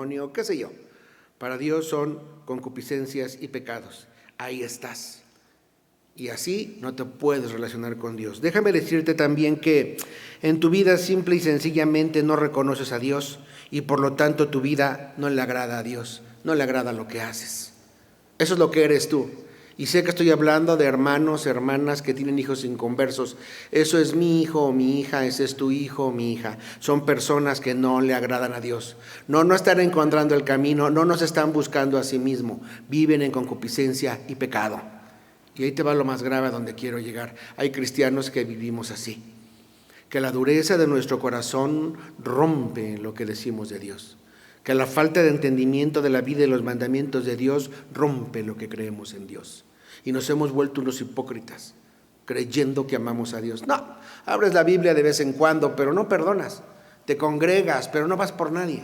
matrimonio, qué sé yo. Para Dios son concupiscencias y pecados. Ahí estás. Y así no te puedes relacionar con Dios. Déjame decirte también que en tu vida simple y sencillamente no reconoces a Dios y por lo tanto tu vida no le agrada a Dios, no le agrada lo que haces. Eso es lo que eres tú. Y sé que estoy hablando de hermanos, hermanas que tienen hijos inconversos. Eso es mi hijo o mi hija, ese es tu hijo o mi hija. Son personas que no le agradan a Dios. No están encontrando el camino, no nos están buscando a sí mismo. Viven en concupiscencia y pecado. Y ahí te va lo más grave a donde quiero llegar. Hay cristianos que vivimos así, que la dureza de nuestro corazón rompe lo que decimos de Dios, que la falta de entendimiento de la vida y los mandamientos de Dios rompe lo que creemos en Dios. Y nos hemos vuelto unos hipócritas, creyendo que amamos a Dios. No, abres la Biblia de vez en cuando, pero no perdonas. Te congregas, pero no vas por nadie.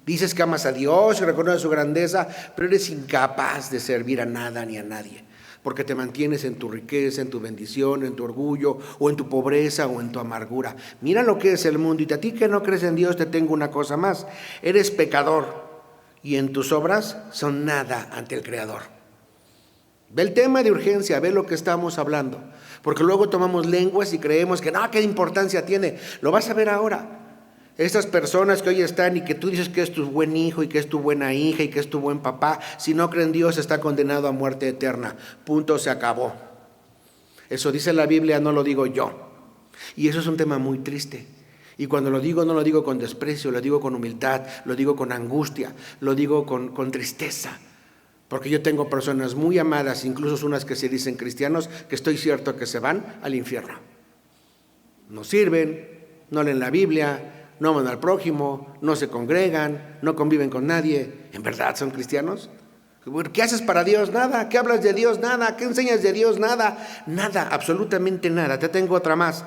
Dices que amas a Dios y reconoces su grandeza, pero eres incapaz de servir a nada ni a nadie, porque te mantienes en tu riqueza, en tu bendición, en tu orgullo, o en tu pobreza, o en tu amargura. Mira lo que es el mundo, y a ti que no crees en Dios te tengo una cosa más. Eres pecador, y en tus obras son nada ante el Creador. Ve el tema de urgencia, ve lo que estamos hablando, porque luego tomamos lenguas y creemos que no, ¿qué importancia tiene? Lo vas a ver ahora. Estas personas que hoy están y que tú dices que es tu buen hijo y que es tu buena hija y que es tu buen papá, si no creen en Dios está condenado a muerte eterna. Punto, se acabó. Eso dice la Biblia, no lo digo yo. Y eso es un tema muy triste. Y cuando lo digo, no lo digo con desprecio, lo digo con humildad, lo digo con angustia, lo digo con tristeza. Porque yo tengo personas muy amadas, incluso unas que se dicen cristianos, que estoy cierto que se van al infierno. No sirven, no leen la Biblia, no aman al prójimo, no se congregan, no conviven con nadie. ¿En verdad son cristianos? ¿Qué haces para Dios? Nada. ¿Qué hablas de Dios? Nada. ¿Qué enseñas de Dios? Nada. Nada, absolutamente nada. Te tengo otra más.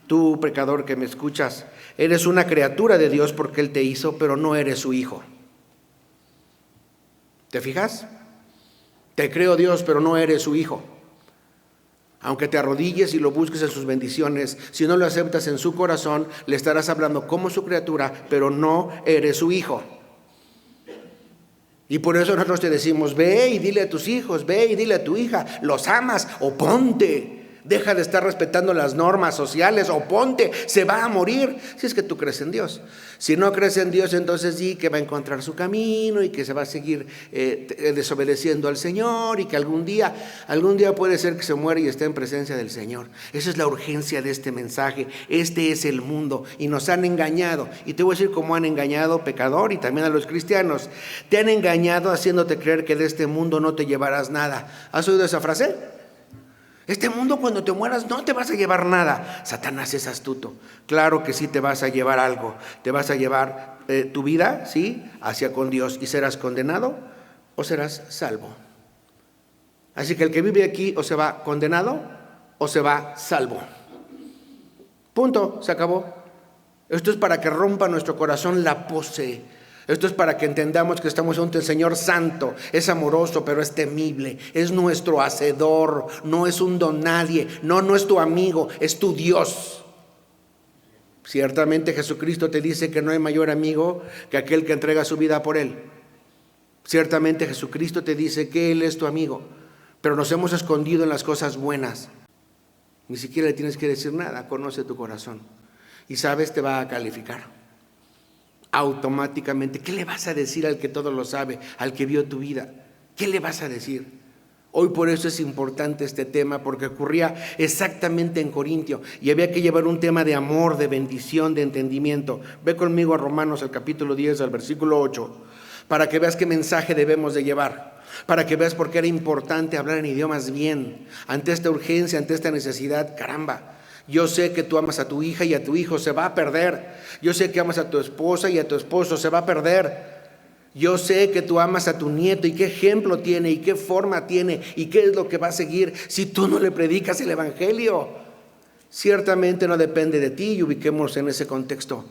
Tú, pecador que me escuchas, eres una criatura de Dios porque Él te hizo, pero no eres su hijo. ¿Te fijas? Te creo Dios, pero no eres su hijo. Aunque te arrodilles y lo busques en sus bendiciones, si no lo aceptas en su corazón, le estarás hablando como su criatura, pero no eres su hijo. Y por eso nosotros te decimos, ve y dile a tus hijos, ve y dile a tu hija, los amas, oponte. Deja de estar respetando las normas sociales, oponte, se va a morir. Si es que tú crees en Dios. Si no crees en Dios, entonces di que va a encontrar su camino y que se va a seguir desobedeciendo al Señor y que algún día puede ser que se muera y esté en presencia del Señor. Esa es la urgencia de este mensaje. Este es el mundo y nos han engañado. Y te voy a decir cómo han engañado, pecador, y también a los cristianos. Te han engañado haciéndote creer que de este mundo no te llevarás nada. ¿Has oído esa frase? Este mundo cuando te mueras no te vas a llevar nada. Satanás es astuto. Claro que sí te vas a llevar algo. Te vas a llevar tu vida, ¿sí?, hacia con Dios, y serás condenado o serás salvo. Así que el que vive aquí o se va condenado o se va salvo. Punto, se acabó. Esto es para que rompa nuestro corazón la pose. Esto es para que entendamos que estamos ante el Señor santo, es amoroso, pero es temible, es nuestro hacedor, no es un don nadie, no es tu amigo, es tu Dios. Ciertamente Jesucristo te dice que no hay mayor amigo que aquel que entrega su vida por él. Ciertamente Jesucristo te dice que Él es tu amigo, pero nos hemos escondido en las cosas buenas. Ni siquiera le tienes que decir nada, conoce tu corazón y sabes, te va a calificar. Automáticamente, ¿qué le vas a decir al que todo lo sabe, al que vio tu vida? ¿Qué le vas a decir? Hoy por eso es importante este tema, porque ocurría exactamente en Corintio y había que llevar un tema de amor, de bendición, de entendimiento. Ve conmigo a Romanos, el capítulo 10, al versículo 8, para que veas qué mensaje debemos de llevar, para que veas por qué era importante hablar en idiomas bien, ante esta urgencia, ante esta necesidad. Caramba, yo sé que tú amas a tu hija y a tu hijo, se va a perder. Yo sé que amas a tu esposa y a tu esposo, se va a perder. Yo sé que tú amas a tu nieto y qué ejemplo tiene y qué forma tiene y qué es lo que va a seguir si tú no le predicas el evangelio. Ciertamente no depende de ti, y ubiquémonos en ese contexto.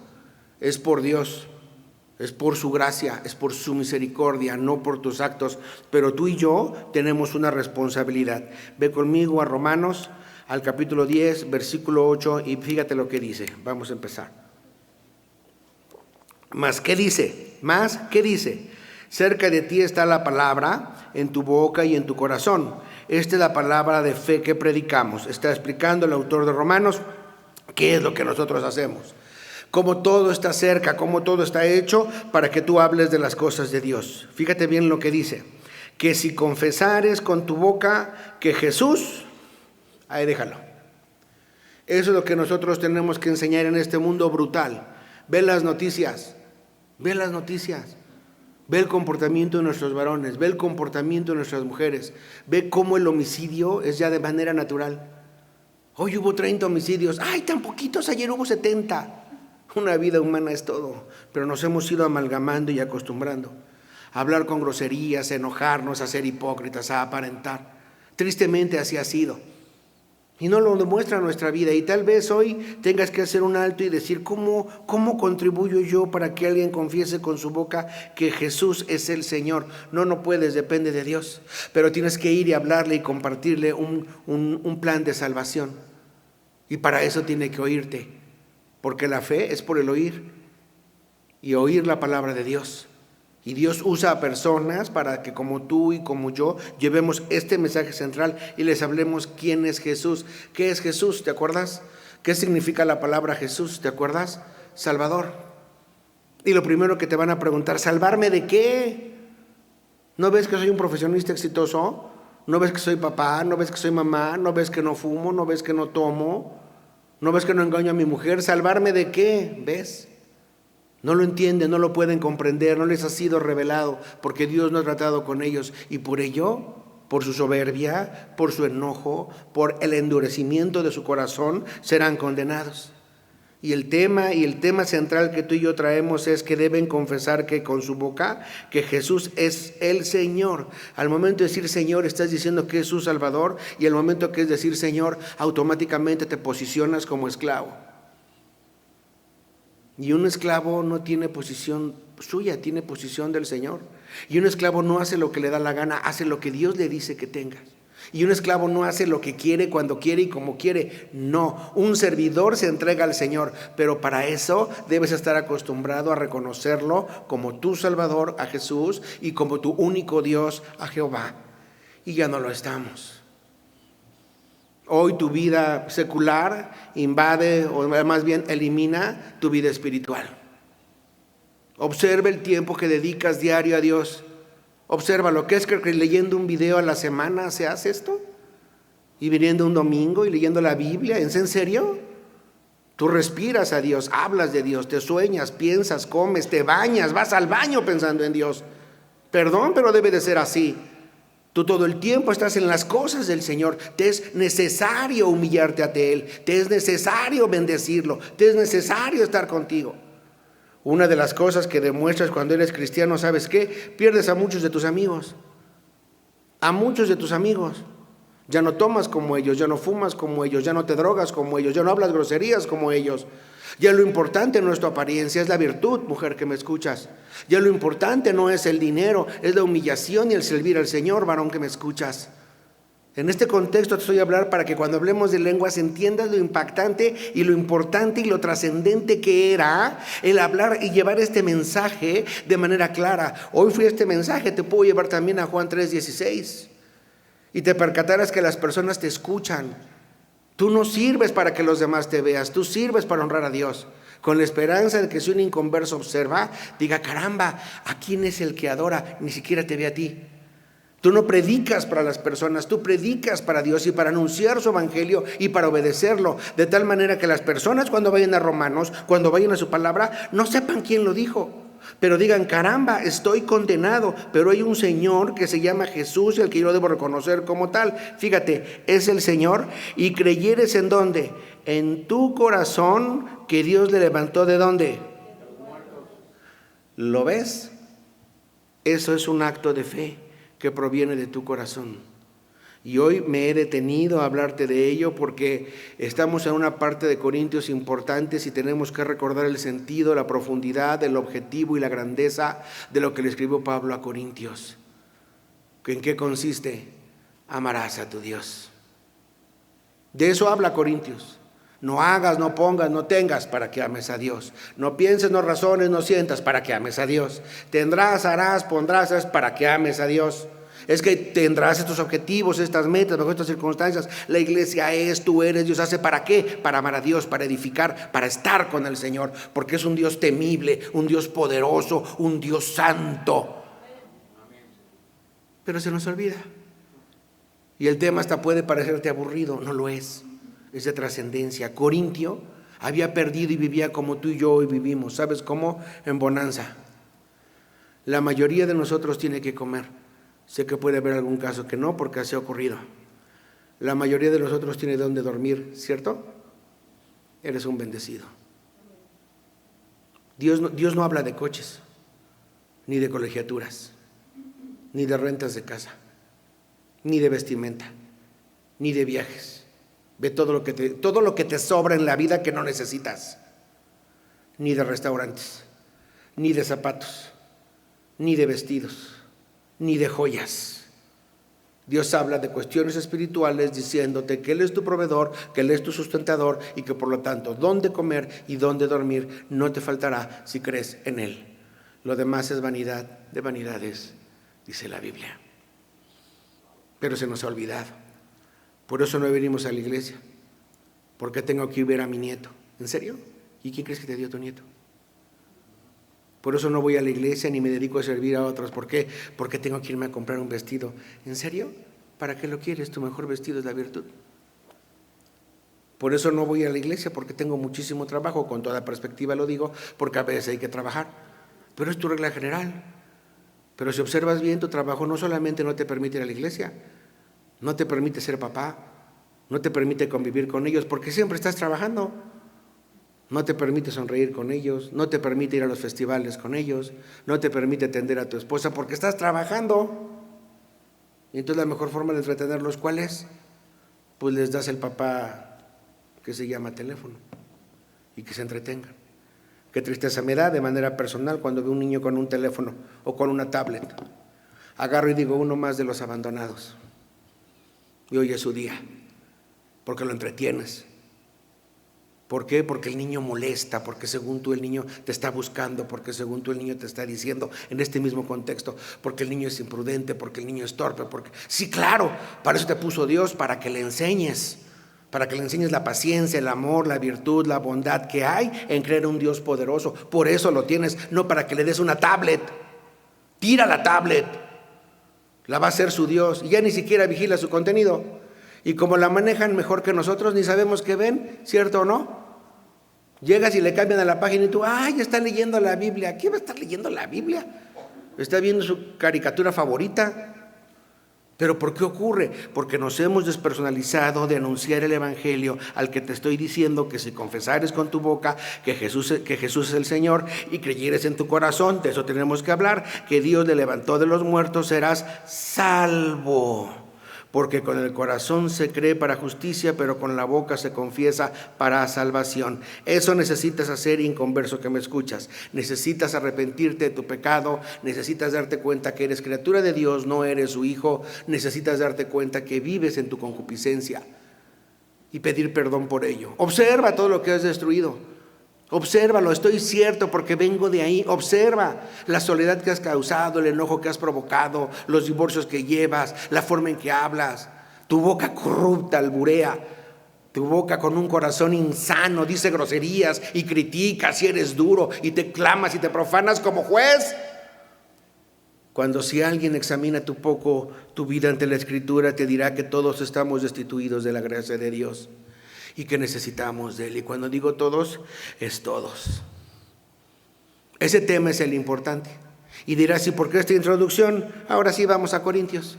Es por Dios, es por su gracia, es por su misericordia, no por tus actos. Pero tú y yo tenemos una responsabilidad. Ve conmigo a Romanos, al capítulo 10, versículo 8, y fíjate lo que dice. Vamos a empezar. Mas, ¿qué dice? Más, ¿qué dice? Cerca de ti está la palabra, en tu boca y en tu corazón. Esta es la palabra de fe que predicamos. Está explicando el autor de Romanos qué es lo que nosotros hacemos. Cómo todo está cerca, cómo todo está hecho para que tú hables de las cosas de Dios. Fíjate bien lo que dice. Que si confesares con tu boca que Jesús, ahí déjalo. Eso es lo que nosotros tenemos que enseñar en este mundo brutal. Ve las noticias, ve las noticias. Ve el comportamiento de nuestros varones, ve el comportamiento de nuestras mujeres, ve cómo el homicidio es ya de manera natural. Hoy hubo 30 homicidios, ¡ay, tan poquitos! Ayer hubo 70. Una vida humana es todo, pero nos hemos ido amalgamando y acostumbrando a hablar con groserías, a enojarnos, a ser hipócritas, a aparentar. Tristemente así ha sido. Y no lo demuestra nuestra vida. Y tal vez hoy tengas que hacer un alto y decir, ¿cómo contribuyo yo para que alguien confiese con su boca que Jesús es el Señor? No puedes, depende de Dios. Pero tienes que ir y hablarle y compartirle un plan de salvación. Y para eso tiene que oírte. Porque la fe es por el oír. Y oír la palabra de Dios. Y Dios usa a personas para que como tú y como yo llevemos este mensaje central y les hablemos quién es Jesús. ¿Qué es Jesús? ¿Te acuerdas? ¿Qué significa la palabra Jesús? ¿Te acuerdas? Salvador. Y lo primero que te van a preguntar, ¿salvarme de qué? ¿No ves que soy un profesionista exitoso? ¿No ves que soy papá? ¿No ves que soy mamá? ¿No ves que no fumo? ¿No ves que no tomo? ¿No ves que no engaño a mi mujer? ¿Salvarme de qué? ¿Ves? No lo entienden, no lo pueden comprender, no les ha sido revelado porque Dios no ha tratado con ellos y por ello, por su soberbia, por su enojo, por el endurecimiento de su corazón, serán condenados. Y el tema central que tú y yo traemos es que deben confesar que con su boca que Jesús es el Señor. Al momento de decir Señor, estás diciendo que es su Salvador y al momento que es decir Señor, automáticamente te posicionas como esclavo. Y un esclavo no tiene posición suya, tiene posición del Señor. Y un esclavo no hace lo que le da la gana, hace lo que Dios le dice que tenga. Y un esclavo no hace lo que quiere, cuando quiere y como quiere. No, un servidor se entrega al Señor, pero para eso debes estar acostumbrado a reconocerlo como tu Salvador, a Jesús, y como tu único Dios, a Jehová. Y ya no lo estamos. Hoy tu vida secular invade, o más bien elimina tu vida espiritual. Observa el tiempo que dedicas diario a Dios. Observa lo que es que leyendo un video a la semana se hace esto. Y viniendo un domingo y leyendo la Biblia. ¿Es en serio? Tú respiras a Dios, hablas de Dios, te sueñas, piensas, comes, te bañas, vas al baño pensando en Dios. Perdón, pero debe de ser así. Tú todo el tiempo estás en las cosas del Señor. Te es necesario humillarte ante Él. Te es necesario bendecirlo. Te es necesario estar contigo. Una de las cosas que demuestras cuando eres cristiano, ¿sabes qué? Pierdes a muchos de tus amigos. A muchos de tus amigos. Ya no tomas como ellos, ya no fumas como ellos, ya no te drogas como ellos, ya no hablas groserías como ellos. Ya lo importante no es tu apariencia, es la virtud, mujer que me escuchas. Ya lo importante no es el dinero, es la humillación y el servir al Señor, varón que me escuchas. En este contexto te estoy a hablar para que cuando hablemos de lenguas entiendas lo impactante y lo importante y lo trascendente que era el hablar y llevar este mensaje de manera clara. Hoy fui este mensaje, te puedo llevar también a Juan 3:16 y te percatarás que las personas te escuchan. Tú no sirves para que los demás te veas, tú sirves para honrar a Dios. Con la esperanza de que si un inconverso observa, diga, caramba, ¿a quién es el que adora? Ni siquiera te ve a ti. Tú no predicas para las personas, tú predicas para Dios y para anunciar su evangelio y para obedecerlo. De tal manera que las personas cuando vayan a Romanos, cuando vayan a su palabra, no sepan quién lo dijo. Pero digan, caramba, estoy condenado, pero hay un Señor que se llama Jesús y al que yo debo reconocer como tal. Fíjate, es el Señor. Y creyeres en dónde, en tu corazón, que Dios le levantó de dónde. ¿Lo ves? Eso es un acto de fe que proviene de tu corazón. Y hoy me he detenido a hablarte de ello porque estamos en una parte de Corintios importantes y tenemos que recordar el sentido, la profundidad, el objetivo y la grandeza de lo que le escribió Pablo a Corintios. ¿En qué consiste? Amarás a tu Dios. De eso habla Corintios. No hagas, no pongas, no tengas para que ames a Dios. No pienses, no razones, no sientas para que ames a Dios. Tendrás, harás, pondrás, es para que ames a Dios. Es que tendrás estos objetivos, estas metas, bajo estas circunstancias. La iglesia es, tú eres, Dios hace, ¿para qué? Para amar a Dios, para edificar, para estar con el Señor, porque es un Dios temible, un Dios poderoso, un Dios santo. Pero se nos olvida. Y el tema hasta puede parecerte aburrido, no lo es. Es de trascendencia. Corintio había perdido y vivía como tú y yo hoy vivimos. ¿Sabes cómo? En bonanza. La mayoría de nosotros tiene que comer. Sé que puede haber algún caso que no, porque así ha ocurrido. La mayoría de nosotros tiene donde dormir, ¿cierto? Eres un bendecido. Dios no habla de coches, ni de colegiaturas, ni de rentas de casa, ni de vestimenta, ni de viajes. Ve todo lo que te sobra en la vida que no necesitas. Ni de restaurantes, ni de zapatos, ni de vestidos, ni de joyas. Dios habla de cuestiones espirituales diciéndote que Él es tu proveedor, que Él es tu sustentador y que por lo tanto dónde comer y dónde dormir no te faltará si crees en Él. Lo demás es vanidad de vanidades, dice la Biblia. Pero se nos ha olvidado. Por eso no venimos a la iglesia, porque tengo que ir a ver a mi nieto. ¿En serio? ¿Y quién crees que te dio tu nieto? Por eso no voy a la iglesia ni me dedico a servir a otros. ¿Por qué? Porque tengo que irme a comprar un vestido. ¿En serio? ¿Para qué lo quieres? Tu mejor vestido es la virtud. Por eso no voy a la iglesia, porque tengo muchísimo trabajo, con toda perspectiva lo digo, porque a veces hay que trabajar. Pero es tu regla general. Pero si observas bien, tu trabajo no solamente no te permite ir a la iglesia, no te permite ser papá, no te permite convivir con ellos, porque siempre estás trabajando. No te permite sonreír con ellos, no te permite ir a los festivales con ellos, no te permite atender a tu esposa porque estás trabajando. Y entonces la mejor forma de entretenerlos, ¿cuál es? Pues les das el papá que se llama teléfono y que se entretengan. Qué tristeza me da de manera personal cuando veo un niño con un teléfono o con una tablet. Agarro y digo, uno más de los abandonados. Y hoy es su día, porque lo entretienes. ¿Por qué? Porque el niño molesta, porque según tú el niño te está buscando, porque según tú el niño te está diciendo en este mismo contexto, porque el niño es imprudente, porque el niño es torpe, porque... Sí, claro, para eso te puso Dios, para que le enseñes la paciencia, el amor, la virtud, la bondad que hay en creer un Dios poderoso. Por eso lo tienes, no para que le des una tablet. Tira la tablet, la va a hacer su Dios y ya ni siquiera vigila su contenido. Y como la manejan mejor que nosotros, ni sabemos qué ven, ¿cierto o no? Llegas y le cambian a la página y tú, ¡ay, está leyendo la Biblia! ¿Qué va a estar leyendo la Biblia? Está viendo su caricatura favorita. ¿Pero por qué ocurre? Porque nos hemos despersonalizado de anunciar el Evangelio al que te estoy diciendo que si confesares con tu boca que Jesús es el Señor y creyeres en tu corazón, de eso tenemos que hablar, que Dios le levantó de los muertos, serás salvo. Porque con el corazón se cree para justicia, pero con la boca se confiesa para salvación. Eso necesitas hacer, inconverso que me escuchas. Necesitas arrepentirte de tu pecado, necesitas darte cuenta que eres criatura de Dios, no eres su hijo, necesitas darte cuenta que vives en tu concupiscencia y pedir perdón por ello. Observa todo lo que has destruido. Obsérvalo, estoy cierto porque vengo de ahí. Observa la soledad que has causado, el enojo que has provocado, los divorcios que llevas, la forma en que hablas. Tu boca corrupta alburea, tu boca con un corazón insano dice groserías y criticas y eres duro y te clamas y te profanas como juez. Cuando si alguien examina tu vida ante la Escritura, te dirá que todos estamos destituidos de la gracia de Dios y que necesitamos de Él. Y cuando digo todos, es todos. Ese tema es el importante. Y dirás, ¿y por qué esta introducción? Ahora sí vamos a Corintios.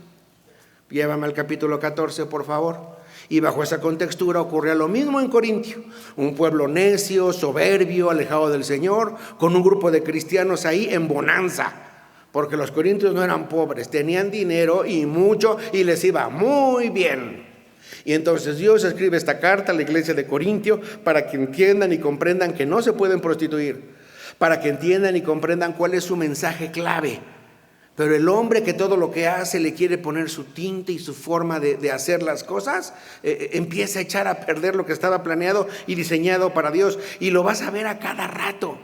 Llévame al capítulo 14, por favor. Y bajo esa contextura ocurría lo mismo en Corintio. Un pueblo necio, soberbio, alejado del Señor, con un grupo de cristianos ahí en bonanza. Porque los corintios no eran pobres, tenían dinero y mucho y les iba muy bien. Y entonces Dios escribe esta carta a la iglesia de Corintio para que entiendan y comprendan que no se pueden prostituir, para que entiendan y comprendan cuál es su mensaje clave. Pero el hombre que todo lo que hace le quiere poner su tinte y su forma de hacer las cosas, empieza a echar a perder lo que estaba planeado y diseñado para Dios. Y lo vas a ver a cada rato.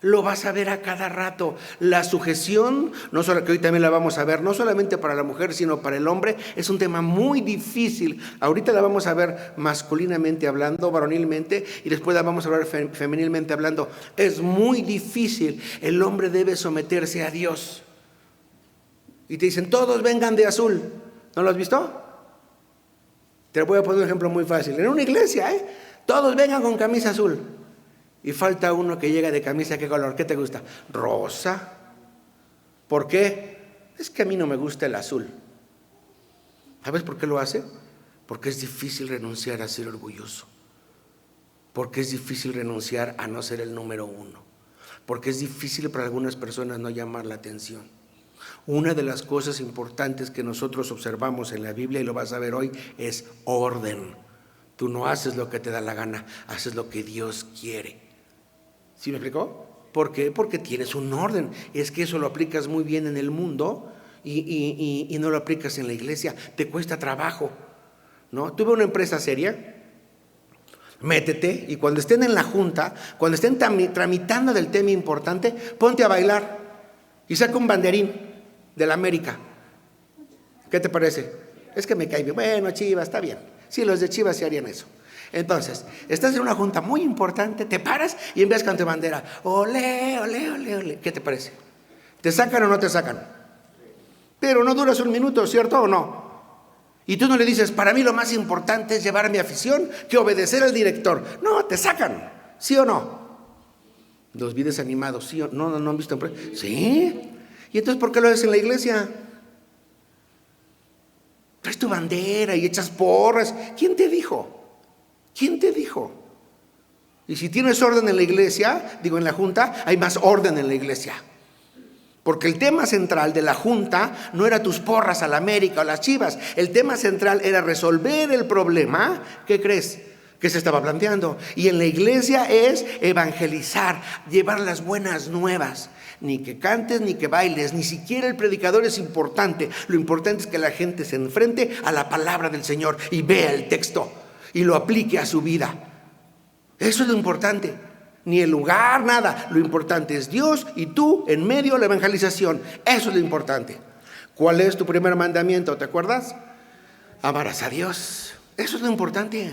Lo vas a ver a cada rato. La sujeción, no solo que hoy también la vamos a ver, no solamente para la mujer, sino para el hombre, es un tema muy difícil. Ahorita la vamos a ver masculinamente hablando, varonilmente, y después la vamos a ver femenilmente hablando. Es muy difícil. El hombre debe someterse a Dios. Y te dicen, todos vengan de azul. ¿No lo has visto? Te voy a poner un ejemplo muy fácil. En una iglesia, todos vengan con camisa azul. Y falta uno que llega de camisa, ¿qué color? ¿Qué te gusta? Rosa. ¿Por qué? Es que a mí no me gusta el azul. ¿Sabes por qué lo hace? Porque es difícil renunciar a ser orgulloso. Porque es difícil renunciar a no ser el número uno. Porque es difícil para algunas personas no llamar la atención. Una de las cosas importantes que nosotros observamos en la Biblia, y lo vas a ver hoy, es orden. Tú no haces lo que te da la gana, haces lo que Dios quiere. ¿Sí me explicó? ¿Por qué? Porque tienes un orden. Es que eso lo aplicas muy bien en el mundo y no lo aplicas en la iglesia. Te cuesta trabajo, ¿no? Tuve una empresa seria, métete, y cuando estén en la junta, cuando estén tramitando del tema importante, ponte a bailar y saca un banderín de la América. ¿Qué te parece? Es que me cae bien. Bueno, Chivas, está bien. Sí, los de Chivas se harían eso. Entonces, estás en una junta muy importante, te paras y envías con tu bandera. Olé, olé, olé, olé. ¿Qué te parece? ¿Te sacan o no te sacan? Pero no duras un minuto, ¿cierto o no? Y tú no le dices, para mí lo más importante es llevar mi afición que obedecer al director. No, te sacan, ¿sí o no? Los vi desanimados, ¿sí o no? ¿No han visto? ¿Sí? ¿Y entonces por qué lo haces en la iglesia? Traes tu bandera y echas porras. ¿Quién te dijo? ¿Quién te dijo? Y si tienes orden en la iglesia, digo en la junta, hay más orden en la iglesia. Porque el tema central de la junta no era tus porras a la América o las Chivas. El tema central era resolver el problema, ¿qué crees?, que se estaba planteando. Y en la iglesia es evangelizar, llevar las buenas nuevas. Ni que cantes, ni que bailes, ni siquiera el predicador es importante. Lo importante es que la gente se enfrente a la palabra del Señor y vea el texto y lo aplique a su vida. Eso es lo importante. Ni el lugar, nada. Lo importante es Dios y tú en medio de la evangelización. Eso es lo importante. ¿Cuál es tu primer mandamiento? ¿Te acuerdas? Amarás a Dios. Eso es lo importante.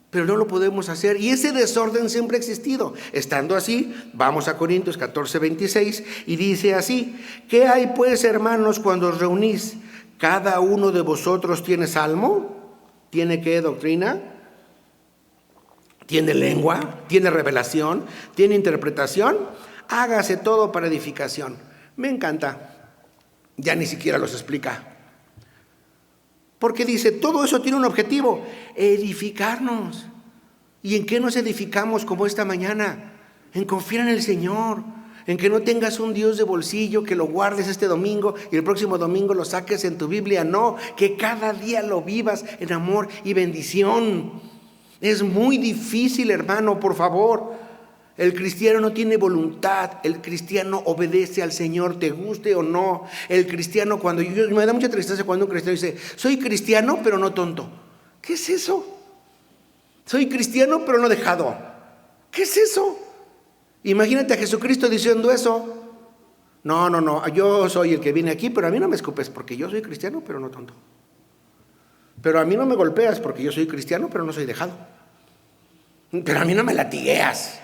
Pero no lo podemos hacer. Y ese desorden siempre ha existido. Estando así, vamos a Corintios 14:26 y dice así: ¿qué hay pues, hermanos, cuando os reunís? ¿Cada uno de vosotros tiene salmo? ¿Tiene qué doctrina? ¿Tiene lengua? ¿Tiene revelación? ¿Tiene interpretación? Hágase todo para edificación. Me encanta. Ya ni siquiera los explica. Porque dice, todo eso tiene un objetivo: edificarnos. ¿Y en qué nos edificamos como esta mañana? En confiar en el Señor. En que no tengas un Dios de bolsillo, que lo guardes este domingo y el próximo domingo lo saques en tu Biblia. No, que cada día lo vivas en amor y bendición. Es muy difícil, hermano, por favor. El cristiano no tiene voluntad. El cristiano obedece al Señor, te guste o no. El cristiano, me da mucha tristeza cuando un cristiano dice, soy cristiano pero no tonto. ¿Qué es eso? Soy cristiano pero no dejado. ¿Qué es eso? Imagínate a Jesucristo diciendo eso. No, yo soy el que viene aquí, pero a mí no me escupes porque yo soy cristiano pero no tonto. Pero a mí no me golpeas porque yo soy cristiano pero no soy dejado. Pero a mí no me latigueas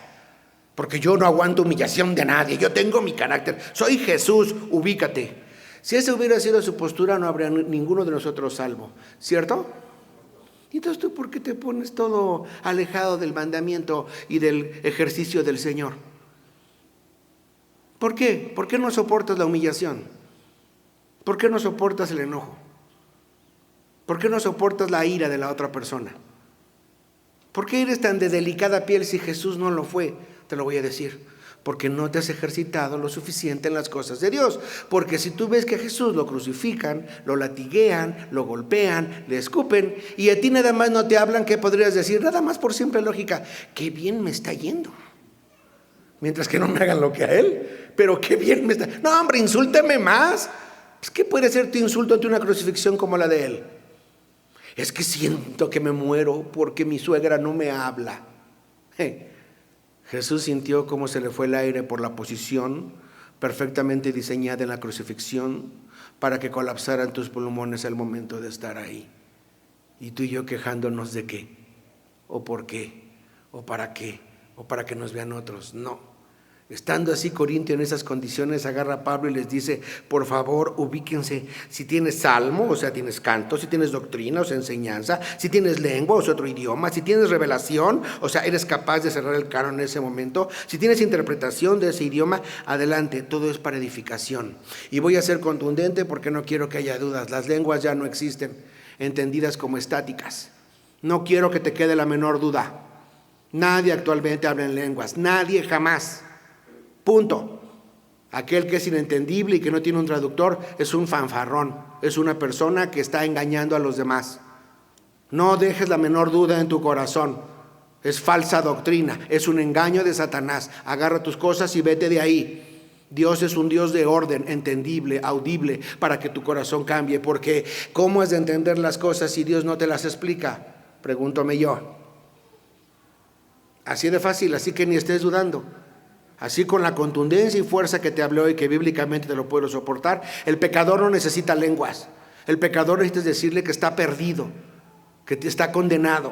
porque yo no aguanto humillación de nadie. Yo tengo mi carácter. Soy Jesús, ubícate. Si esa hubiera sido su postura, no habría ninguno de nosotros salvo, ¿cierto? Entonces, ¿tú por qué te pones todo alejado del mandamiento y del ejercicio del Señor? ¿Por qué? ¿Por qué no soportas la humillación? ¿Por qué no soportas el enojo? ¿Por qué no soportas la ira de la otra persona? ¿Por qué eres tan de delicada piel si Jesús no lo fue? Te lo voy a decir. Porque no te has ejercitado lo suficiente en las cosas de Dios. Porque si tú ves que a Jesús lo crucifican, lo latiguean, lo golpean, le escupen, y a ti nada más no te hablan, ¿qué podrías decir? Nada más por simple lógica, qué bien me está yendo. Mientras que no me hagan lo que a él, pero qué bien me está. No, hombre, insúlteme más. Pues, ¿qué puede ser tu insulto ante una crucifixión como la de él? Es que siento que me muero porque mi suegra no me habla. Jesús sintió cómo se le fue el aire por la posición perfectamente diseñada en la crucifixión para que colapsaran tus pulmones al momento de estar ahí. Y tú y yo quejándonos de qué, o por qué, o para qué, o para que nos vean otros. No. Estando así Corintio en esas condiciones, agarra a Pablo y les dice: por favor, ubíquense. Si tienes salmo, o sea, tienes canto; si tienes doctrina, o sea, enseñanza; si tienes lengua, o sea, otro idioma; si tienes revelación, o sea, eres capaz de cerrar el canon en ese momento; si tienes interpretación de ese idioma, adelante, todo es para edificación. Y voy a ser contundente porque no quiero que haya dudas. Las lenguas ya no existen, entendidas como estáticas. No quiero que te quede la menor duda. Nadie actualmente habla en lenguas, nadie, jamás. Punto. Aquel que es inentendible y que no tiene un traductor es un fanfarrón, es una persona que está engañando a los demás. No dejes la menor duda en tu corazón. Es falsa doctrina, es un engaño de Satanás. Agarra tus cosas y vete de ahí. Dios es un Dios de orden, entendible, audible, para que tu corazón cambie. Porque ¿cómo has de entender las cosas si Dios no te las explica? Pregúntame yo. Así de fácil, así que ni estés dudando. Así, con la contundencia y fuerza que te hablé hoy, que bíblicamente te lo puedo soportar, el pecador no necesita lenguas. El pecador necesita decirle que está perdido, que está condenado.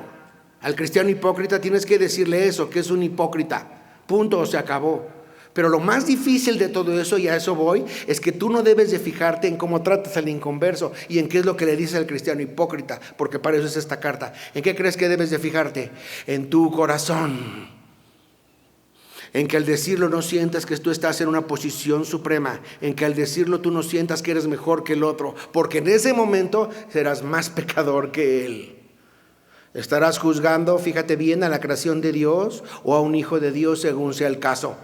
Al cristiano hipócrita tienes que decirle eso, que es un hipócrita. Punto, se acabó. Pero lo más difícil de todo eso, y a eso voy, es que tú no debes de fijarte en cómo tratas al inconverso y en qué es lo que le dice al cristiano hipócrita, porque para eso es esta carta. ¿En qué crees que debes de fijarte? En tu corazón. En que al decirlo no sientas que tú estás en una posición suprema, en que al decirlo tú no sientas que eres mejor que el otro, porque en ese momento serás más pecador que él. Estarás juzgando, fíjate bien, a la creación de Dios o a un hijo de Dios según sea el caso.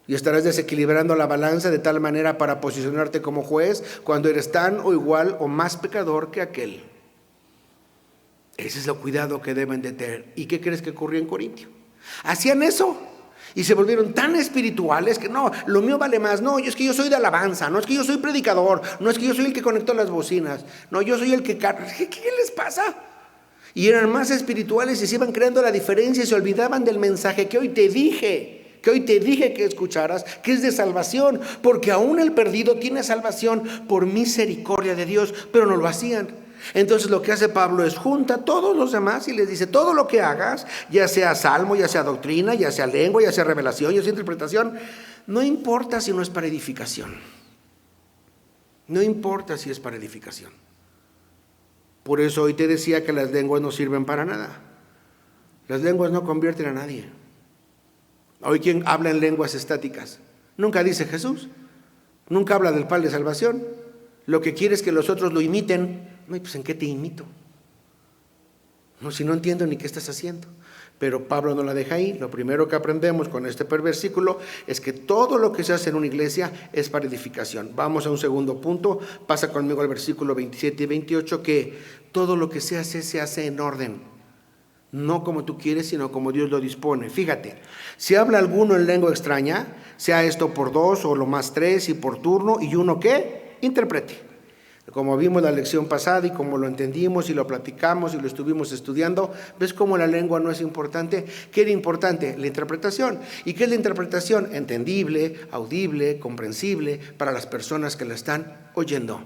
Y estarás desequilibrando la balanza de tal manera para posicionarte como juez cuando eres tan o igual o más pecador que aquel. Ese es el cuidado que deben de tener. ¿Y qué crees que ocurrió en Corintio? Hacían eso. Y se volvieron tan espirituales que no, lo mío vale más. No, es que yo soy de alabanza. No, es que yo soy predicador. No, es que yo soy el que conectó las bocinas. No, yo soy el que... ¿Qué les pasa? Y eran más espirituales y se iban creando la diferencia y se olvidaban del mensaje que hoy te dije. Que hoy te dije que escucharas, que es de salvación. Porque aún el perdido tiene salvación por misericordia de Dios, pero no lo hacían. Entonces lo que hace Pablo es junta a todos los demás y les dice: todo lo que hagas, ya sea salmo, ya sea doctrina, ya sea lengua, ya sea revelación, ya sea interpretación, no importa si no es para edificación. No importa si es para edificación. Por eso hoy te decía que las lenguas no sirven para nada. Las lenguas no convierten a nadie. Hoy, ¿quién habla en lenguas estáticas? Nunca dice Jesús. Nunca habla del pan de salvación. Lo que quiere es que los otros lo imiten. No, pues ¿en qué te imito? No, si no entiendo ni qué estás haciendo. Pero Pablo no la deja ahí. Lo primero que aprendemos con este versículo es que todo lo que se hace en una iglesia es para edificación. Vamos a un segundo punto. Pasa conmigo al versículo 27 y 28, que todo lo que se hace en orden. No como tú quieres, sino como Dios lo dispone. Fíjate, si habla alguno en lengua extraña, sea esto por 2 o lo más 3 y por turno, y uno ¿qué? Interprete. Como vimos la lección pasada y como lo entendimos y lo platicamos y lo estuvimos estudiando, ¿ves cómo la lengua no es importante? ¿Qué era importante? La interpretación. ¿Y qué es la interpretación? Entendible, audible, comprensible para las personas que la están oyendo.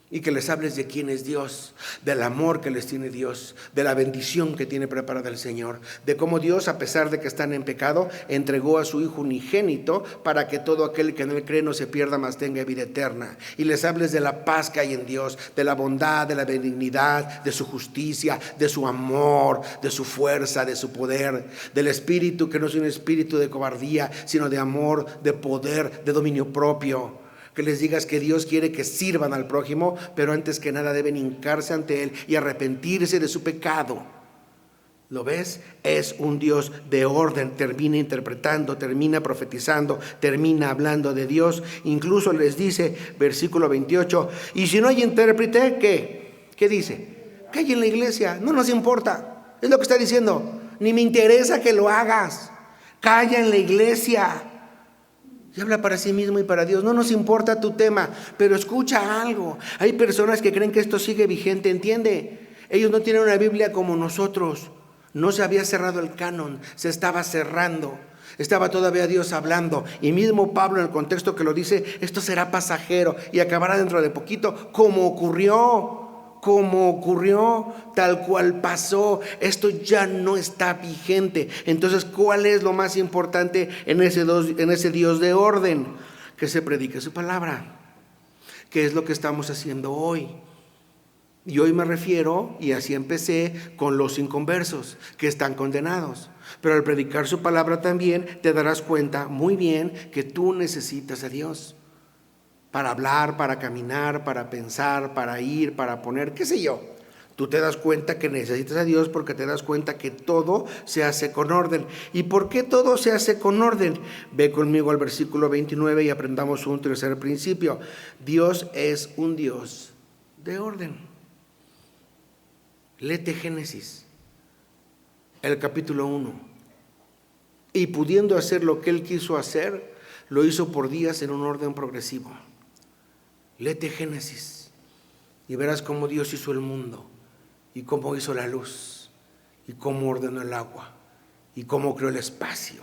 Y que les hables de quién es Dios, del amor que les tiene Dios, de la bendición que tiene preparada el Señor, de cómo Dios, a pesar de que están en pecado, entregó a su Hijo unigénito para que todo aquel que en él cree no se pierda, mas tenga vida eterna. Y les hables de la paz que hay en Dios, de la bondad, de la benignidad, de su justicia, de su amor, de su fuerza, de su poder, del Espíritu que no es un espíritu de cobardía, sino de amor, de poder, de dominio propio. Que les digas que Dios quiere que sirvan al prójimo, pero antes que nada deben hincarse ante Él y arrepentirse de su pecado. ¿Lo ves? Es un Dios de orden. Termina interpretando, termina profetizando, termina hablando de Dios. Incluso les dice, versículo 28, y si no hay intérprete, ¿qué? ¿Qué dice? Que hay en la iglesia, no nos importa. Es lo que está diciendo. Ni me interesa que lo hagas. Calla en la iglesia. Y habla para sí mismo y para Dios. No nos importa tu tema, pero escucha algo. Hay personas que creen que esto sigue vigente, ¿entiende? Ellos no tienen una Biblia como nosotros. No se había cerrado el canon, se estaba cerrando. Estaba todavía Dios hablando. Y mismo Pablo, en el contexto que lo dice, esto será pasajero y acabará dentro de poquito, como ocurrió, tal cual pasó. Esto ya no está vigente. Entonces, ¿cuál es lo más importante en ese Dios de orden? Que se predique su palabra. ¿Qué es lo que estamos haciendo hoy? Y hoy me refiero, y así empecé, con los inconversos que están condenados. Pero al predicar su palabra también te darás cuenta muy bien que tú necesitas a Dios para hablar, para caminar, para pensar, para ir, para poner, qué sé yo. Tú te das cuenta que necesitas a Dios porque te das cuenta que todo se hace con orden. ¿Y por qué todo se hace con orden? Ve conmigo al versículo 29 y aprendamos un tercer principio. Dios es un Dios de orden. Léete Génesis, el capítulo 1. Y pudiendo hacer lo que él quiso hacer, lo hizo por días en un orden progresivo. Léete Génesis y verás cómo Dios hizo el mundo, y cómo hizo la luz, y cómo ordenó el agua, y cómo creó el espacio,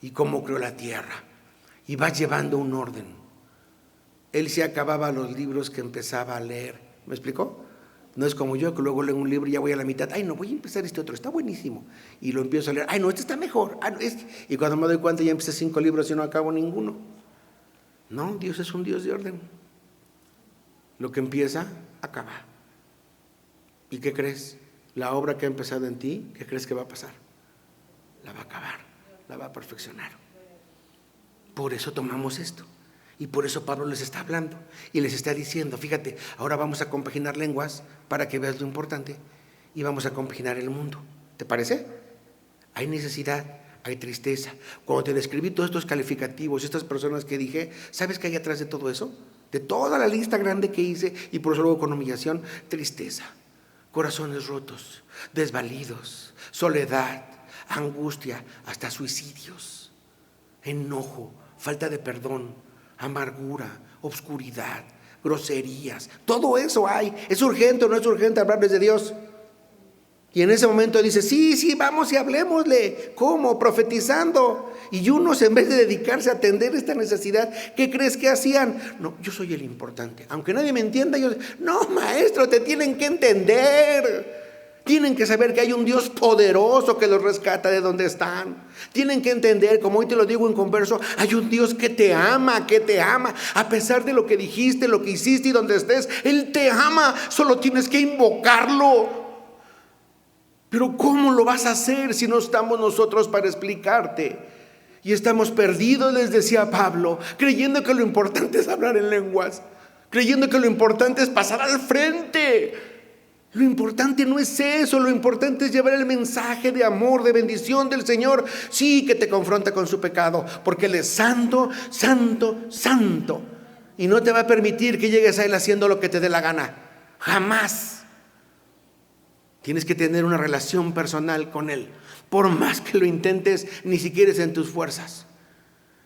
y cómo creó la tierra. Y va llevando un orden. Él se acababa los libros que empezaba a leer. ¿Me explicó? No es como yo, que luego leo un libro y ya voy a la mitad. Ay, no, voy a empezar este otro, está buenísimo. Y lo empiezo a leer. Ay, no, este está mejor. Y cuando me doy cuenta ya empecé 5 libros y no acabo ninguno. No, Dios es un Dios de orden. Lo que empieza, acaba. ¿Y qué crees? La obra que ha empezado en ti, ¿qué crees que va a pasar? La va a acabar, la va a perfeccionar. Por eso tomamos esto. Y por eso Pablo les está hablando y les está diciendo, fíjate, ahora vamos a compaginar lenguas para que veas lo importante y vamos a compaginar el mundo. ¿Te parece? Hay necesidad, hay tristeza. Cuando te describí todos estos calificativos, estas personas que dije, ¿sabes qué hay atrás de todo eso? De toda la lista grande que hice, y por eso luego con humillación, tristeza, corazones rotos, desvalidos, soledad, angustia, hasta suicidios, enojo, falta de perdón, amargura, obscuridad, groserías, todo eso hay. ¿Es urgente o no es urgente hablarles de Dios? Y en ese momento dice, sí, vamos y hablemosle. ¿Cómo? Profetizando. Y unos, en vez de dedicarse a atender esta necesidad, ¿qué crees que hacían? No, yo soy el importante. Aunque nadie me entienda, no, maestro, te tienen que entender. Tienen que saber que hay un Dios poderoso que los rescata de donde están. Tienen que entender, como hoy te lo digo en converso, hay un Dios que te ama, a pesar de lo que dijiste, lo que hiciste y donde estés. Él te ama, solo tienes que invocarlo. Pero ¿cómo lo vas a hacer si no estamos nosotros para explicarte? Y estamos perdidos, les decía Pablo, creyendo que lo importante es hablar en lenguas, creyendo que lo importante es pasar al frente. Lo importante no es eso, lo importante es llevar el mensaje de amor, de bendición del Señor. Sí, que te confronta con su pecado, porque Él es santo, santo, santo. Y no te va a permitir que llegues a Él haciendo lo que te dé la gana. Jamás. Tienes que tener una relación personal con Él. Por más que lo intentes, ni siquiera es en tus fuerzas.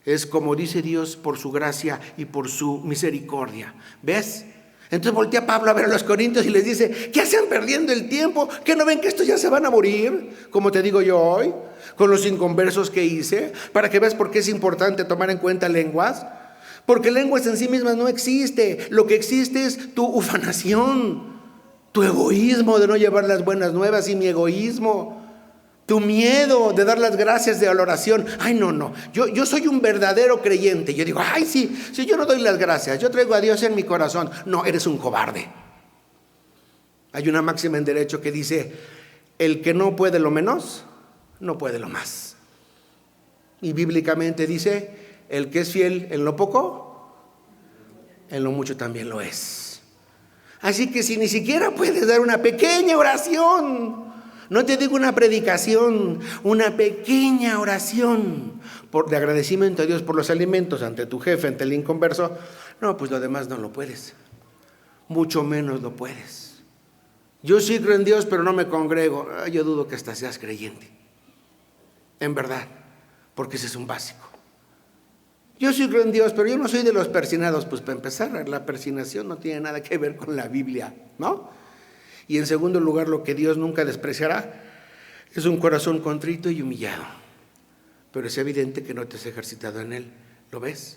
Es como dice Dios, por su gracia y por su misericordia. ¿Ves? Entonces voltea Pablo a ver a los corintios y les dice, ¿qué hacen perdiendo el tiempo? ¿Que no ven que estos ya se van a morir? Como te digo yo hoy, con los inconversos que hice, para que veas por qué es importante tomar en cuenta lenguas. Porque lenguas en sí mismas no existe. Lo que existe es tu ufanación, tu egoísmo de no llevar las buenas nuevas y mi egoísmo. Tu miedo de dar las gracias de la oración. Ay, no, yo soy un verdadero creyente. Yo digo, ay, sí, yo no doy las gracias, yo traigo a Dios en mi corazón. No, eres un cobarde. Hay una máxima en derecho que dice, el que no puede lo menos, no puede lo más. Y bíblicamente dice, el que es fiel en lo poco, en lo mucho también lo es. Así que si ni siquiera puedes dar una pequeña oración, no te digo una predicación, una pequeña oración de agradecimiento a Dios por los alimentos ante tu jefe, ante el inconverso, no, pues lo demás no lo puedes, mucho menos lo puedes. Yo sí creo en Dios, pero no me congrego. Yo dudo que hasta seas creyente, en verdad, porque ese es un básico. Yo sí creo en Dios, pero yo no soy de los persinados. Pues para empezar, la persinación no tiene nada que ver con la Biblia, ¿no? Y en segundo lugar, lo que Dios nunca despreciará es un corazón contrito y humillado. Pero es evidente que no te has ejercitado en él. ¿Lo ves?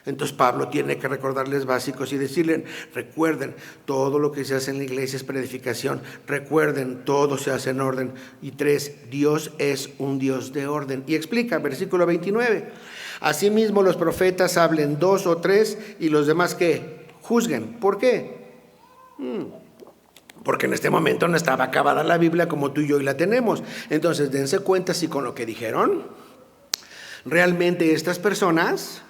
Entonces Pablo tiene que recordarles básicos y decirles: recuerden, todo lo que se hace en la iglesia es para edificación. Recuerden, todo se hace en orden. Y 3, Dios es un Dios de orden. Y explica, versículo 29. Asimismo los profetas hablen 2 o 3 y los demás ¿qué? Juzguen. ¿Por qué? Porque en este momento no estaba acabada la Biblia como tú y yo hoy la tenemos. Entonces dense cuenta si con lo que dijeron realmente estas personas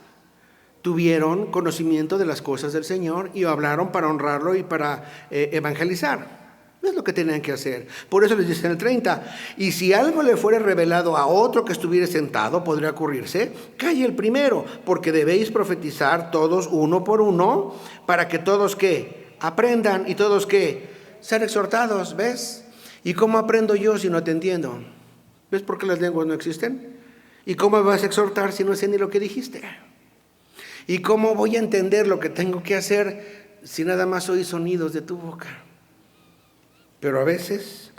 tuvieron conocimiento de las cosas del Señor y hablaron para honrarlo y para evangelizar. Es lo que tenían que hacer. Por eso les dice en el 30, y si algo le fuere revelado a otro que estuviera sentado, podría ocurrirse, calle el primero, porque debéis profetizar todos uno por uno, para que todos ¿qué? Aprendan y todos ¿qué? Ser exhortados, ¿ves? ¿Y cómo aprendo yo si no te entiendo? ¿Ves por qué las lenguas no existen? ¿Y cómo me vas a exhortar si no sé ni lo que dijiste? ¿Y cómo voy a entender lo que tengo que hacer si nada más oí sonidos de tu boca? Pero a veces,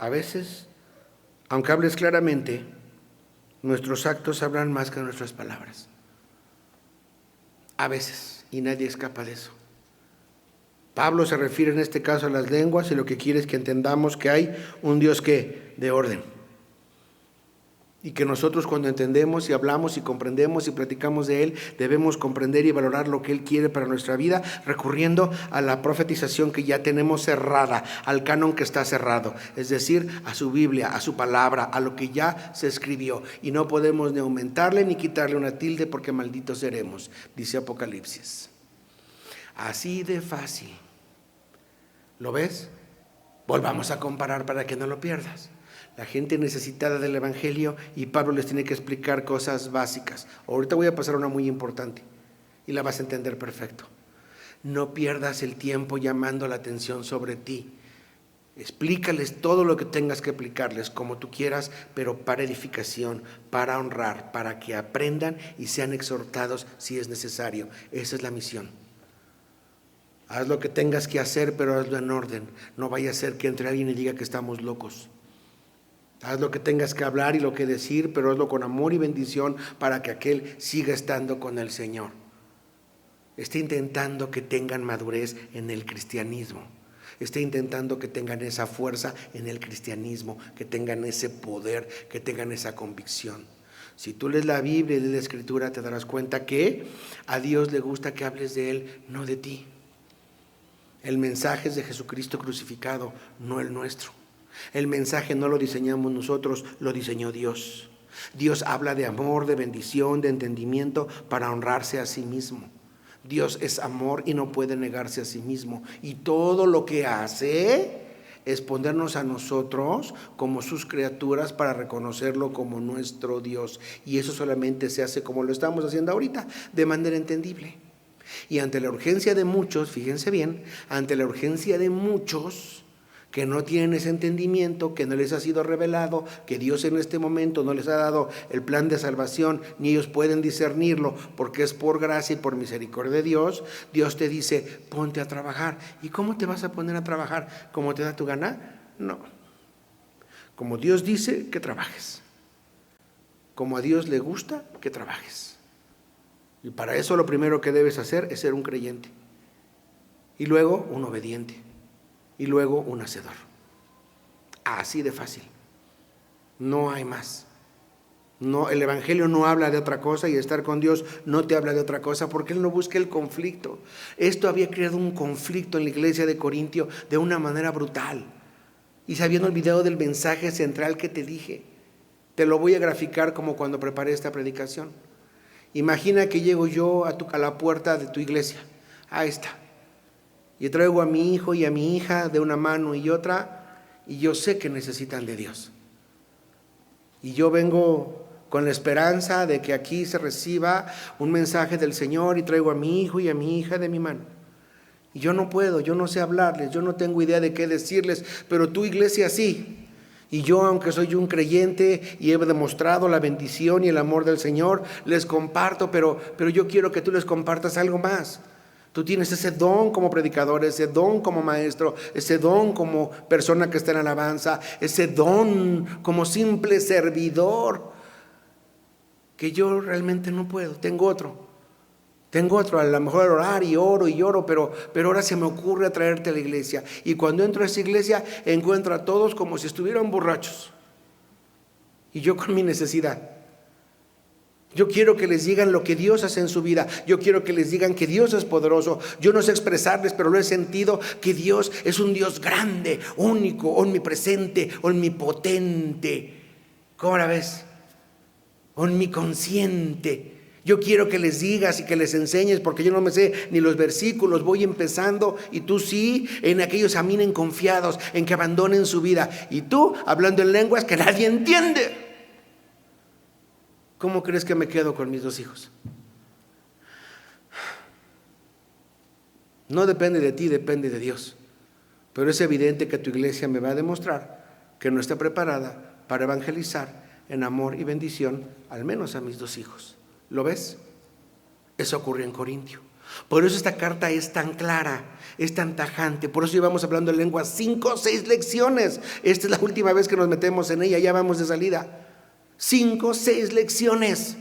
aunque hables claramente, nuestros actos hablan más que nuestras palabras. A veces, y nadie escapa de eso. Pablo se refiere en este caso a las lenguas y lo que quiere es que entendamos que hay un Dios que de orden. Y que nosotros cuando entendemos y hablamos y comprendemos y platicamos de Él, debemos comprender y valorar lo que Él quiere para nuestra vida, recurriendo a la profetización que ya tenemos cerrada, al canon que está cerrado, es decir, a su Biblia, a su palabra, a lo que ya se escribió. Y no podemos ni aumentarle ni quitarle una tilde porque malditos seremos, dice Apocalipsis. Así de fácil. ¿Lo ves? Volvamos a comparar para que no lo pierdas. La gente necesitada del Evangelio y Pablo les tiene que explicar cosas básicas. Ahorita voy a pasar una muy importante y la vas a entender perfecto. No pierdas el tiempo llamando la atención sobre ti. Explícales todo lo que tengas que explicarles, como tú quieras, pero para edificación, para honrar, para que aprendan y sean exhortados si es necesario. Esa es la misión. Haz lo que tengas que hacer, pero hazlo en orden. No vaya a ser que entre alguien y diga que estamos locos. Haz lo que tengas que hablar y lo que decir, pero hazlo con amor y bendición para que aquel siga estando con el Señor. Está intentando que tengan madurez en el cristianismo. Está intentando que tengan esa fuerza en el cristianismo, que tengan ese poder, que tengan esa convicción. Si tú lees la Biblia y lees la Escritura, te darás cuenta que a Dios le gusta que hables de Él, no de ti. El mensaje es de Jesucristo crucificado, no el nuestro. El mensaje no lo diseñamos nosotros, lo diseñó Dios. Dios habla de amor, de bendición, de entendimiento para honrarse a sí mismo. Dios es amor y no puede negarse a sí mismo. Y todo lo que hace es ponernos a nosotros como sus criaturas para reconocerlo como nuestro Dios. Y eso solamente se hace como lo estamos haciendo ahorita, de manera entendible. Y ante la urgencia de muchos, fíjense bien, ante la urgencia de muchos que no tienen ese entendimiento, que no les ha sido revelado, que Dios en este momento no les ha dado el plan de salvación, ni ellos pueden discernirlo, porque es por gracia y por misericordia de Dios, Dios te dice, ponte a trabajar. ¿Y cómo te vas a poner a trabajar? ¿Cómo te da tu gana? No. Como Dios dice, que trabajes. Como a Dios le gusta, que trabajes. Y para eso lo primero que debes hacer es ser un creyente. Y luego un obediente. Y luego un hacedor. Así de fácil. No hay más. No, el Evangelio no habla de otra cosa y estar con Dios no te habla de otra cosa porque Él no busca el conflicto. Esto había creado un conflicto en la iglesia de Corintio de una manera brutal. Y se habían olvidado del mensaje central que te dije. Te lo voy a graficar como cuando preparé esta predicación. Imagina que llego yo a la puerta de tu iglesia. Ahí está. Y traigo a mi hijo y a mi hija de una mano y otra, y yo sé que necesitan de Dios. Y yo vengo con la esperanza de que aquí se reciba un mensaje del Señor y traigo a mi hijo y a mi hija de mi mano. Y yo no puedo, yo no sé hablarles, yo no tengo idea de qué decirles, pero tu iglesia sí. Y yo, aunque soy un creyente y he demostrado la bendición y el amor del Señor, les comparto, pero yo quiero que tú les compartas algo más. Tú tienes ese don como predicador, ese don como maestro, ese don como persona que está en alabanza, ese don como simple servidor, que yo realmente no puedo. Tengo otro, a lo mejor orar y oro, pero ahora se me ocurre atraerte a la iglesia. Y cuando entro a esa iglesia, encuentro a todos como si estuvieran borrachos. Y yo con mi necesidad. Yo quiero que les digan lo que Dios hace en su vida. Yo quiero que les digan que Dios es poderoso. Yo no sé expresarles, pero lo he sentido, que Dios es un Dios grande, único, omnipresente, omnipotente. ¿Cómo la ves? Omniconsciente. Yo quiero que les digas y que les enseñes, porque yo no me sé ni los versículos, voy empezando, y tú sí, en aquellos caminen confiados, en que abandonen su vida, y tú hablando en lenguas que nadie entiende. ¿Cómo crees que me quedo con mis 2 hijos? No depende de ti, depende de Dios. Pero es evidente que tu iglesia me va a demostrar que no está preparada para evangelizar en amor y bendición, al menos a mis 2 hijos. ¿Lo ves? Eso ocurrió en Corintio. Por eso esta carta es tan clara, es tan tajante. Por eso íbamos hablando en lenguas 5 o 6 lecciones. Esta es la última vez que nos metemos en ella, ya vamos de salida. 5 o 6 lecciones.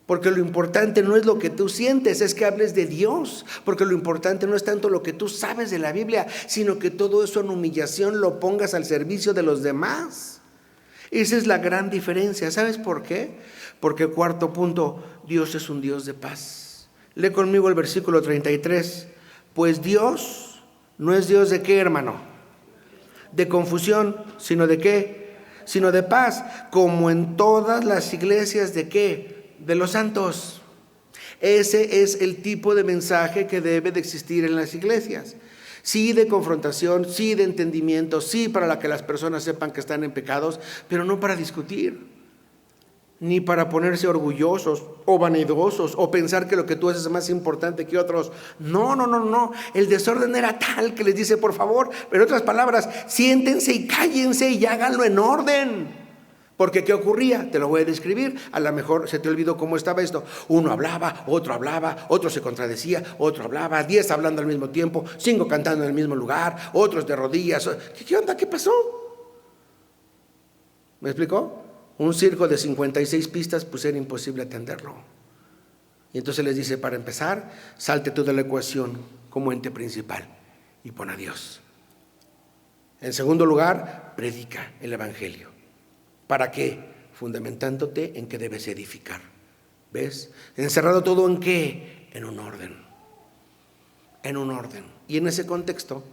Porque lo importante no es lo que tú sientes, es que hables de Dios. Porque lo importante no es tanto lo que tú sabes de la Biblia, sino que todo eso en humillación lo pongas al servicio de los demás. Esa es la gran diferencia. ¿Sabes por qué? Porque, cuarto punto, Dios es un Dios de paz. Lee conmigo el versículo 33. Pues Dios no es Dios de qué, hermano, de confusión, sino de qué, sino de paz, como en todas las iglesias de qué, de los santos. Ese es el tipo de mensaje que debe de existir en las iglesias. Sí, de confrontación, sí, de entendimiento, sí, para que las personas sepan que están en pecados, pero no para discutir, ni para ponerse orgullosos o vanidosos o pensar que lo que tú haces es más importante que otros. No. El desorden era tal que les dice, por favor, pero en otras palabras, siéntense y cállense y háganlo en orden. Porque ¿qué ocurría? Te lo voy a describir. A lo mejor se te olvidó cómo estaba esto. Uno hablaba, otro se contradecía, otro hablaba, 10 hablando al mismo tiempo, 5 cantando en el mismo lugar, otros de rodillas. ¿Qué onda? ¿Qué pasó? ¿Me explicó? Un circo de 56 pistas, pues era imposible atenderlo. Y entonces les dice, para empezar, salte tú de la ecuación como ente principal y pon a Dios. En segundo lugar, predica el evangelio. ¿Para qué? Fundamentándote en que debes edificar. ¿Ves? Encerrado todo en qué? En un orden. En un orden. Y en ese contexto,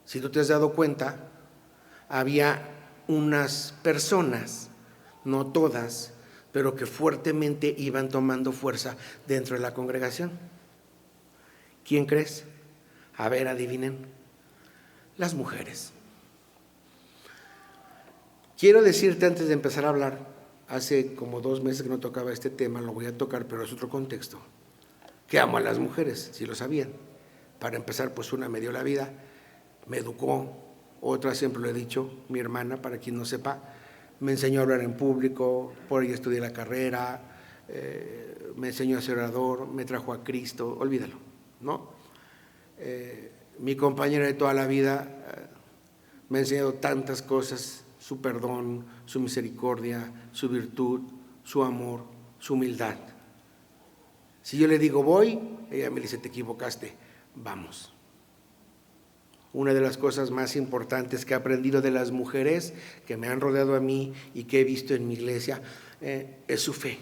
si tú te has dado cuenta, había unas personas, no todas, pero que fuertemente iban tomando fuerza dentro de la congregación. ¿Quién crees? A ver, adivinen. Las mujeres. Quiero decirte antes de empezar a hablar, hace como 2 meses que no tocaba este tema, lo voy a tocar, pero es otro contexto, que amo a las mujeres, si lo sabían. Para empezar, pues una me dio la vida, me educó, otra siempre lo he dicho, mi hermana, para quien no sepa, me enseñó a hablar en público, por ella estudié la carrera, me enseñó a ser orador, me trajo a Cristo, olvídalo, ¿no? Mi compañera de toda la vida me ha enseñado tantas cosas, su perdón, su misericordia, su virtud, su amor, su humildad. Si yo le digo voy, ella me dice te equivocaste, vamos. Una de las cosas más importantes que he aprendido de las mujeres que me han rodeado a mí y que he visto en mi iglesia es su fe.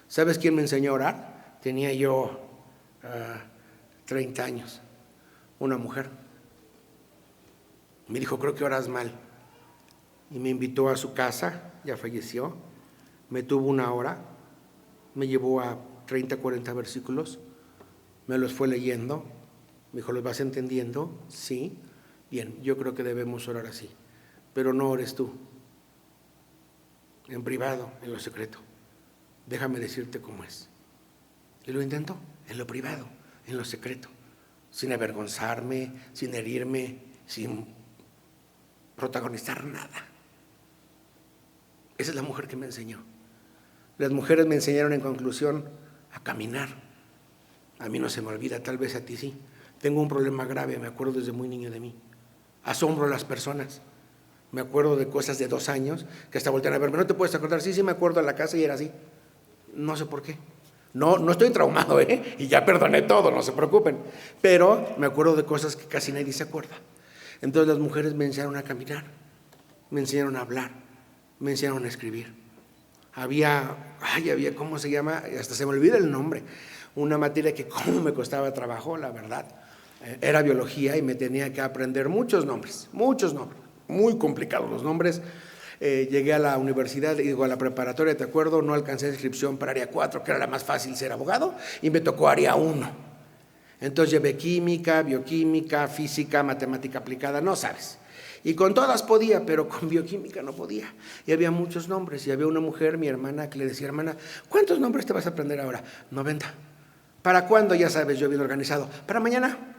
¿Sabes quién me enseñó a orar? Tenía yo 30 años, una mujer. Me dijo, creo que oras mal. Y me invitó a su casa, ya falleció, me tuvo 1 hora, me llevó a 30, 40 versículos, me los fue leyendo, me dijo, ¿los vas entendiendo? Sí, bien, yo creo que debemos orar así, pero no ores tú, en privado, en lo secreto, déjame decirte cómo es. Y lo intentó, en lo privado, en lo secreto, sin avergonzarme, sin herirme, sin protagonizar nada. Esa es la mujer que me enseñó. Las mujeres me enseñaron, en conclusión, a caminar. A mí no se me olvida, tal vez a ti sí. Tengo un problema grave, me acuerdo desde muy niño de mí. Asombro a las personas. Me acuerdo de cosas de 2 años que hasta voltean a verme. ¿No te puedes acordar? Sí, me acuerdo, en la casa y era así. No sé por qué. No estoy traumado, y ya perdoné todo, no se preocupen. Pero me acuerdo de cosas que casi nadie se acuerda. Entonces las mujeres me enseñaron a caminar, me enseñaron a hablar, me enseñaron a escribir. Había, ¿cómo se llama? Hasta se me olvida el nombre. Una materia que cómo me costaba trabajo, la verdad. Era biología y me tenía que aprender muchos nombres, muy complicados los nombres. Llegué a la universidad, a la preparatoria, ¿te acuerdo? No alcancé inscripción para área 4, que era la más fácil ser abogado, y me tocó área 1. Entonces llevé química, bioquímica, física, matemática aplicada, no sabes. Y con todas podía, pero con bioquímica no podía. Y había muchos nombres. Y había una mujer, mi hermana, que le decía: hermana, ¿cuántos nombres te vas a aprender ahora? 90. ¿Para cuándo? Ya sabes, yo bien organizado. ¿Para mañana?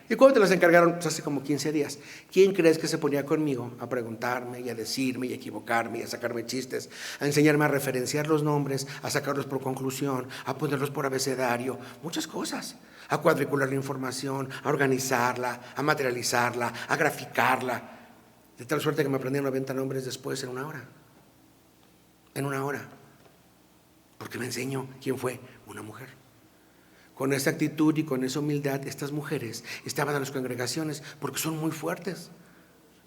¿Y cuándo te los encargaron? Pues hace como 15 días. ¿Quién crees que se ponía conmigo a preguntarme y a decirme y a equivocarme y a sacarme chistes, a enseñarme a referenciar los nombres, a sacarlos por conclusión, a ponerlos por abecedario? Muchas cosas. A cuadricular la información, a organizarla, a materializarla, a graficarla. De tal suerte que me aprendí 90 nombres después en 1 hora. En 1 hora. Porque me enseñó quién fue. Una mujer. Con esa actitud y con esa humildad, estas mujeres estaban en las congregaciones porque son muy fuertes.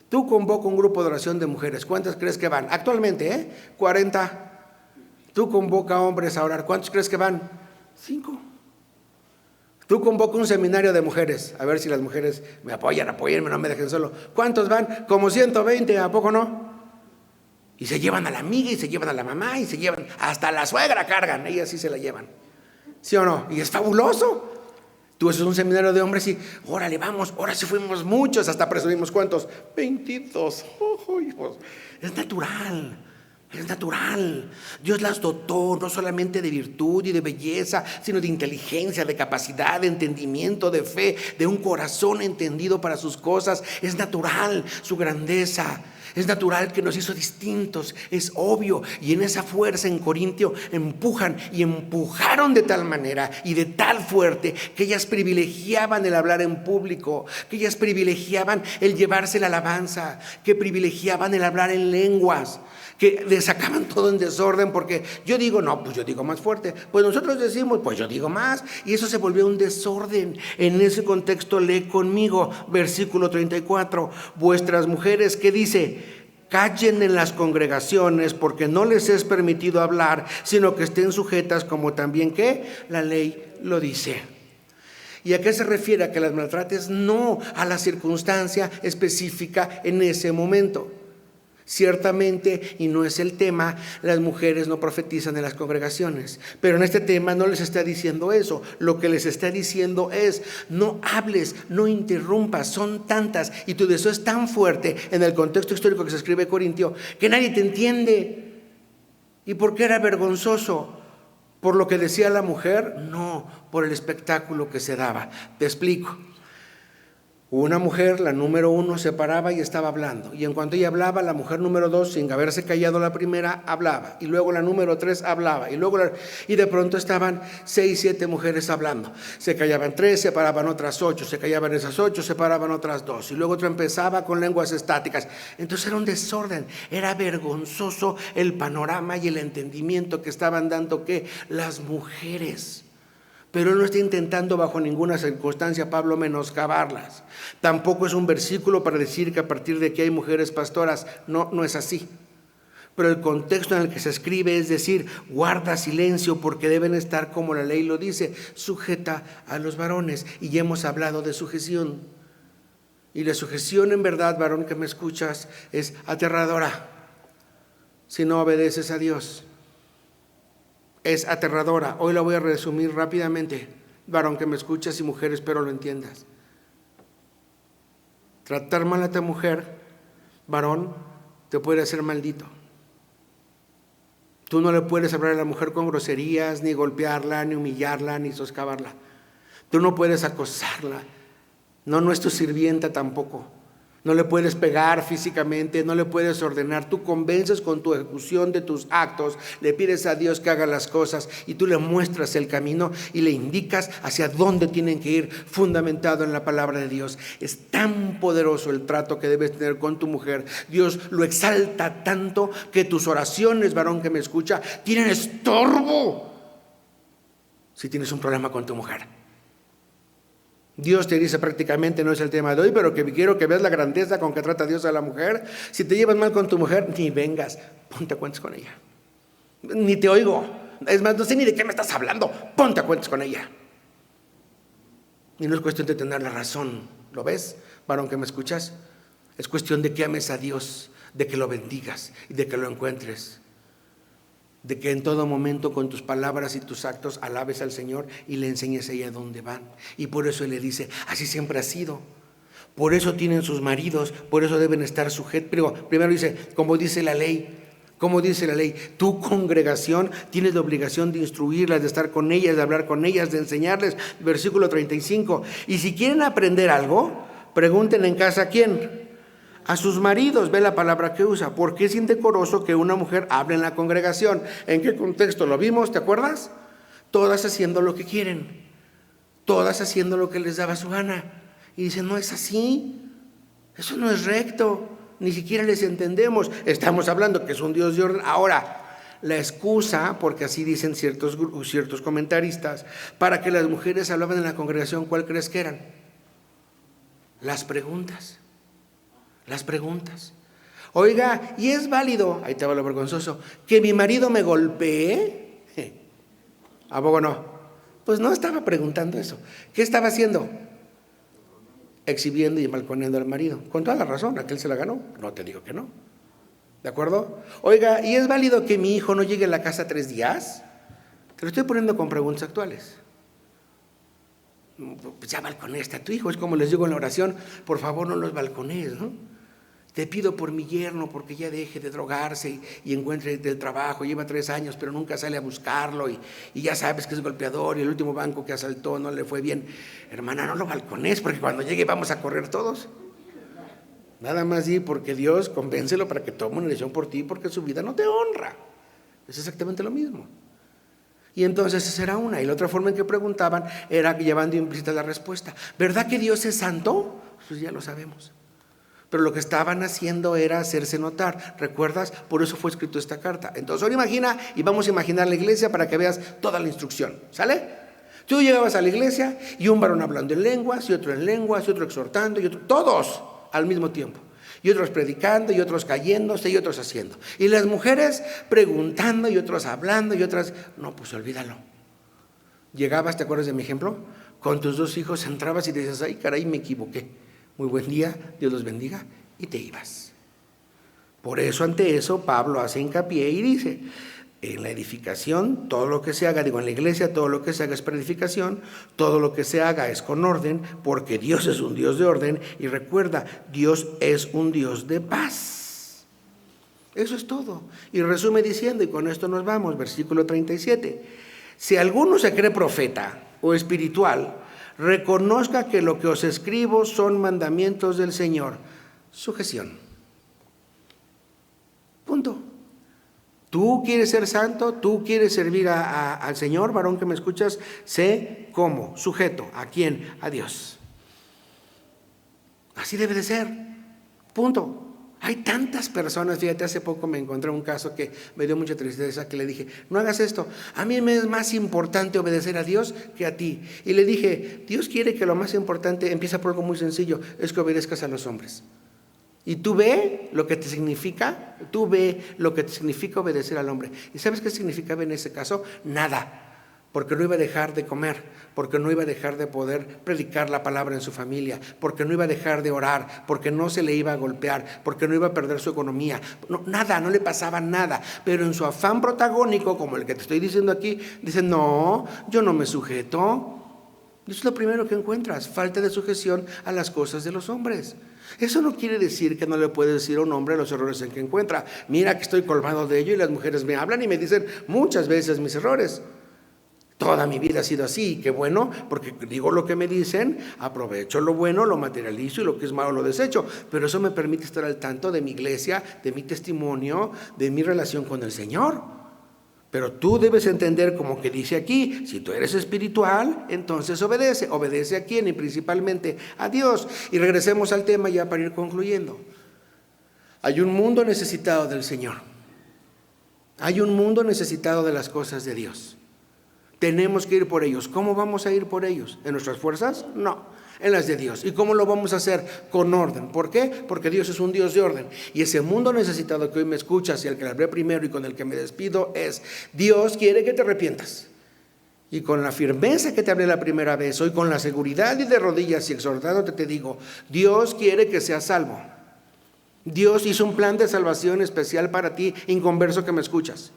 Tú convoca un grupo de oración de mujeres. ¿Cuántas crees que van? Actualmente, 40. Tú convoca hombres a orar. ¿Cuántos crees que van? 5. Tú convoca un seminario de mujeres. A ver si las mujeres me apóyenme, no me dejen solo. ¿Cuántos van? Como 120, ¿a poco no? Y se llevan a la amiga y se llevan a la mamá y se llevan, hasta la suegra cargan, ellas sí se la llevan. ¿Sí o no? Y es fabuloso. Tú haces un seminario de hombres y órale, vamos, ahora sí fuimos muchos, hasta presumimos ¿cuántos? 22. Hijos. Es natural. Es natural. Dios las dotó no solamente de virtud y de belleza, sino de inteligencia, de capacidad, de entendimiento, de fe, de un corazón entendido para sus cosas. Es natural su grandeza. Es natural que nos hizo distintos, es obvio. Y en esa fuerza en Corintio empujaron de tal manera y de tal fuerte que ellas privilegiaban el hablar en público, que ellas privilegiaban el llevarse la alabanza, que privilegiaban el hablar en lenguas, que le sacaban todo en desorden, porque yo digo, no, pues yo digo más fuerte, pues nosotros decimos, pues yo digo más, y eso se volvió un desorden. En ese contexto lee conmigo, versículo 34, vuestras mujeres, ¿qué dice? Callen en las congregaciones, porque no les es permitido hablar, sino que estén sujetas, como también que la ley lo dice. ¿Y a qué se refiere? A que las maltrates, no a la circunstancia específica en ese momento. Ciertamente, y no es el tema, las mujeres no profetizan en las congregaciones, pero en este tema no les está diciendo eso. Lo que les está diciendo es: no hables, no interrumpas, son tantas y tu deseo es tan fuerte en el contexto histórico que se escribe Corintio que nadie te entiende. ¿Y por qué era vergonzoso? ¿Por lo que decía la mujer? No, por el espectáculo que se daba. Te explico. Una mujer, la número 1, se paraba y estaba hablando. Y en cuanto ella hablaba, la mujer número 2, sin haberse callado la primera, hablaba. Y luego la número 3 hablaba. Y de pronto estaban 6, 7 mujeres hablando. Se callaban 3, se paraban otras 8. Se callaban esas 8, se paraban otras 2. Y luego otra empezaba con lenguas estáticas. Entonces era un desorden. Era vergonzoso el panorama y el entendimiento que estaban dando que las mujeres. Pero él no está intentando bajo ninguna circunstancia, Pablo, menoscabarlas. Tampoco es un versículo para decir que a partir de aquí hay mujeres pastoras. No es así. Pero el contexto en el que se escribe es decir, guarda silencio porque deben estar, como la ley lo dice, sujeta a los varones. Y ya hemos hablado de sujeción. Y la sujeción, en verdad, varón que me escuchas, es aterradora si no obedeces a Dios. Es aterradora. Hoy la voy a resumir rápidamente. Varón que me escuchas y mujer, espero lo entiendas. Tratar mal a tu mujer, varón, te puede hacer maldito. Tú no le puedes hablar a la mujer con groserías, ni golpearla, ni humillarla, ni soscavarla. Tú no puedes acosarla. No es tu sirvienta tampoco. No le puedes pegar físicamente, no le puedes ordenar. Tú convences con tu ejecución de tus actos, le pides a Dios que haga las cosas y tú le muestras el camino y le indicas hacia dónde tienen que ir, fundamentado en la palabra de Dios. Es tan poderoso el trato que debes tener con tu mujer. Dios lo exalta tanto que tus oraciones, varón que me escucha, tienen estorbo si tienes un problema con tu mujer. Dios te dice prácticamente, no es el tema de hoy, pero que quiero que veas la grandeza con que trata Dios a la mujer. Si te llevas mal con tu mujer, ni vengas, ponte a cuentas con ella. Ni te oigo. Es más, no sé ni de qué me estás hablando. Ponte a cuentas con ella. Y no es cuestión de tener la razón. ¿Lo ves, varón que me escuchas? Es cuestión de que ames a Dios, de que lo bendigas y de que lo encuentres. De que en todo momento con tus palabras y tus actos alabes al Señor y le enseñes a ella dónde van. Y por eso Él le dice, así siempre ha sido. Por eso tienen sus maridos, por eso deben estar sujetos. Pero primero dice, como dice la ley, tu congregación tienes la obligación de instruirlas, de estar con ellas, de hablar con ellas, de enseñarles. Versículo 35. Y si quieren aprender algo, pregunten en casa a quién. A sus maridos, ve la palabra que usa, porque es indecoroso que una mujer hable en la congregación. ¿En qué contexto lo vimos? ¿Te acuerdas? Todas haciendo lo que quieren, todas haciendo lo que les daba su gana. Y dicen, no es así, eso no es recto, ni siquiera les entendemos. Estamos hablando que es un Dios de orden. Ahora, la excusa, porque así dicen ciertos comentaristas, para que las mujeres hablaban en la congregación, ¿cuál crees que eran? Las preguntas. Oiga, ¿y es válido, ahí te va lo vergonzoso, que mi marido me golpee? ¿A poco no? Pues no estaba preguntando eso. ¿Qué estaba haciendo? Exhibiendo y balconeando al marido. Con toda la razón, aquel se la ganó. No te digo que no. ¿De acuerdo? Oiga, ¿y es válido que mi hijo no llegue a la casa 3 días? Te lo estoy poniendo con preguntas actuales. Pues ya balconeaste a tu hijo. Es como les digo en la oración, por favor no los balconees, ¿no? Te pido por mi yerno, porque ya deje de drogarse y encuentre del trabajo. Lleva 3 años, pero nunca sale a buscarlo y ya sabes que es golpeador y el último banco que asaltó no le fue bien. Hermana, no lo balcones, porque cuando llegue vamos a correr todos. Nada más sí, porque Dios, convéncelo para que tome una decisión por ti, porque su vida no te honra. Es exactamente lo mismo. Y entonces esa era una. Y la otra forma en que preguntaban era llevando implícita la respuesta. ¿Verdad que Dios es santo? Pues ya lo sabemos. Pero lo que estaban haciendo era hacerse notar. ¿Recuerdas? Por eso fue escrito esta carta. Entonces ahora imagina, y vamos a imaginar la iglesia para que veas toda la instrucción. ¿Sale? Tú llegabas a la iglesia y un varón hablando en lenguas, y otro en lenguas, y otro exhortando, y otro, todos al mismo tiempo. Y otros predicando, y otros cayéndose, y otros haciendo. Y las mujeres preguntando, y otros hablando, y otras... No, pues olvídalo. Llegabas, ¿te acuerdas de mi ejemplo? Con tus 2 hijos entrabas y dices, ay, caray, me equivoqué. Muy buen día, Dios los bendiga, y te ibas. Por eso, ante eso, Pablo hace hincapié y dice, en la edificación, todo lo que se haga, en la iglesia, todo lo que se haga es para edificación, todo lo que se haga es con orden, porque Dios es un Dios de orden, y recuerda, Dios es un Dios de paz. Eso es todo. Y resume diciendo, y con esto nos vamos, versículo 37, si alguno se cree profeta o espiritual, reconozca que lo que os escribo son mandamientos del Señor. Sujeción. Punto. Tú quieres ser santo, tú quieres servir al Señor, varón que me escuchas, sé cómo, sujeto. ¿A quién? A Dios. Así debe de ser. Punto. Hay tantas personas, fíjate, hace poco me encontré un caso que me dio mucha tristeza, que le dije, no hagas esto, a mí me es más importante obedecer a Dios que a ti. Y le dije, Dios quiere que lo más importante, empieza por algo muy sencillo, es que obedezcas a los hombres. Y tú ve lo que te significa, obedecer al hombre. ¿Y sabes qué significaba en ese caso? Nada. Porque no iba a dejar de comer, porque no iba a dejar de poder predicar la palabra en su familia, porque no iba a dejar de orar, porque no se le iba a golpear, porque no iba a perder su economía. No, nada, no le pasaba nada. Pero en su afán protagónico, como el que te estoy diciendo aquí, dice, no, yo no me sujeto. Eso es lo primero que encuentras, falta de sujeción a las cosas de los hombres. Eso no quiere decir que no le puedes decir a un hombre los errores en que encuentra. Mira que estoy colmado de ello y las mujeres me hablan y me dicen muchas veces mis errores. Toda mi vida ha sido así, qué bueno, porque digo lo que me dicen, aprovecho lo bueno, lo materializo y lo que es malo lo desecho, pero eso me permite estar al tanto de mi iglesia, de mi testimonio, de mi relación con el Señor. Pero tú debes entender, como que dice aquí, si tú eres espiritual, entonces obedece. ¿Obedece a quién? Y principalmente a Dios. Y regresemos al tema ya para ir concluyendo. Hay un mundo necesitado del Señor. Hay un mundo necesitado de las cosas de Dios. Tenemos que ir por ellos. ¿Cómo vamos a ir por ellos? ¿En nuestras fuerzas? No, en las de Dios. ¿Y cómo lo vamos a hacer? Con orden. ¿Por qué? Porque Dios es un Dios de orden. Y ese mundo necesitado que hoy me escuchas y al que le hablé primero y con el que me despido es: Dios quiere que te arrepientas. Y con la firmeza que te hablé la primera vez, hoy con la seguridad y de rodillas y exhortándote te digo: Dios quiere que seas salvo. Dios hizo un plan de salvación especial para ti, inconverso que me escuchas.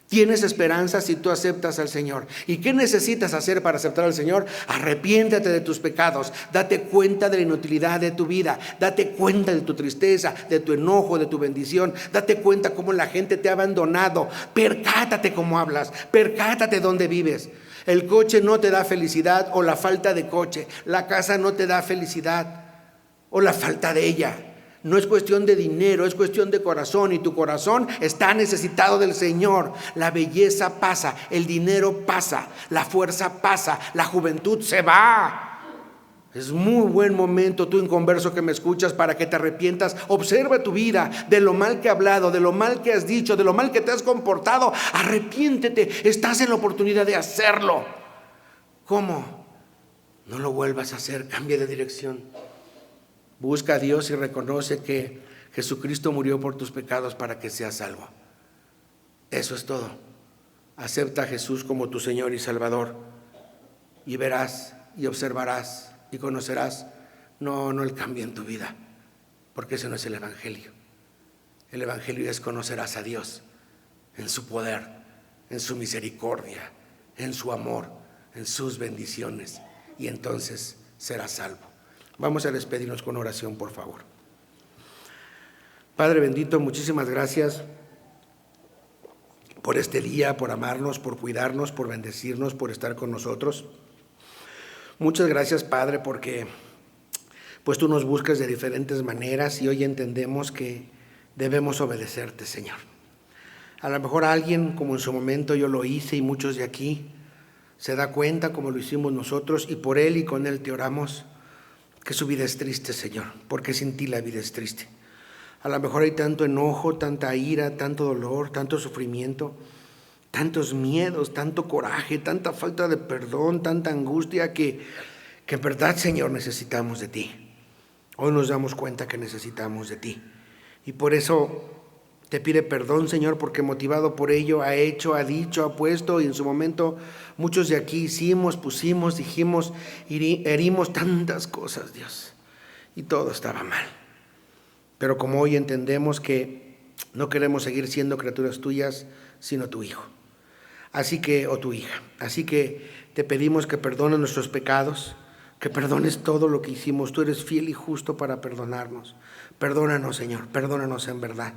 Tienes esperanza si tú aceptas al Señor. ¿Y qué necesitas hacer para aceptar al Señor? Arrepiéntete de tus pecados, date cuenta de la inutilidad de tu vida, date cuenta de tu tristeza, de tu enojo, de tu bendición, date cuenta cómo la gente te ha abandonado, percátate cómo hablas, percátate dónde vives. El coche no te da felicidad o la falta de coche, la casa no te da felicidad o la falta de ella. No es cuestión de dinero, es cuestión de corazón, y tu corazón está necesitado del Señor. La belleza pasa, el dinero pasa, la fuerza pasa, la juventud se va. Es muy buen momento, tú inconverso que me escuchas, para que te arrepientas. Observa tu vida, de lo mal que has hablado, de lo mal que has dicho, de lo mal que te has comportado. Arrepiéntete, estás en la oportunidad de hacerlo. ¿Cómo? No lo vuelvas a hacer, cambia de dirección. Busca a Dios y reconoce que Jesucristo murió por tus pecados para que seas salvo. Eso es todo. Acepta a Jesús como tu Señor y Salvador, y verás y observarás y conocerás no el cambio en tu vida, porque ese no es el Evangelio. El Evangelio es: conocerás a Dios en su poder, en su misericordia, en su amor, en sus bendiciones, y entonces serás salvo. Vamos a despedirnos con oración, por favor. Padre bendito, muchísimas gracias por este día, por amarnos, por cuidarnos, por bendecirnos, por estar con nosotros. Muchas gracias, Padre, porque pues tú nos buscas de diferentes maneras y hoy entendemos que debemos obedecerte, Señor. A lo mejor alguien, como en su momento yo lo hice y muchos de aquí, se da cuenta como lo hicimos nosotros, y por él y con él te oramos, que su vida es triste, Señor, porque sin ti la vida es triste. A lo mejor hay tanto enojo, tanta ira, tanto dolor, tanto sufrimiento, tantos miedos, tanto coraje, tanta falta de perdón, tanta angustia, que en verdad, Señor, necesitamos de ti. Hoy nos damos cuenta que necesitamos de ti. Y por eso te pide perdón, Señor, porque motivado por ello ha hecho, ha dicho, ha puesto, y en su momento muchos de aquí hicimos, pusimos, dijimos, herimos tantas cosas, Dios, y todo estaba mal. Pero como hoy entendemos que no queremos seguir siendo criaturas tuyas, sino tu Hijo, o tu hija. Así que te pedimos que perdones nuestros pecados, que perdones todo lo que hicimos. Tú eres fiel y justo para perdonarnos. Perdónanos, Señor, perdónanos en verdad.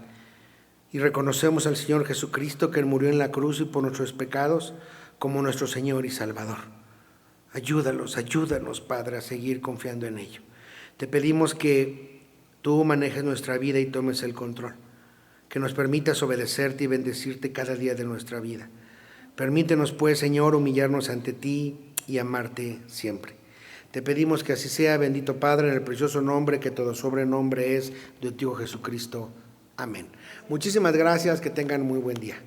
Y reconocemos al Señor Jesucristo, que Él murió en la cruz y por nuestros pecados, como nuestro Señor y Salvador. Ayúdanos, Padre, a seguir confiando en ello. Te pedimos que tú manejes nuestra vida y tomes el control, que nos permitas obedecerte y bendecirte cada día de nuestra vida. Permítenos, pues, Señor, humillarnos ante ti y amarte siempre. Te pedimos que así sea, bendito Padre, en el precioso nombre que todo sobrenombre es, de tu Hijo Jesucristo. Amén. Muchísimas gracias, que tengan muy buen día.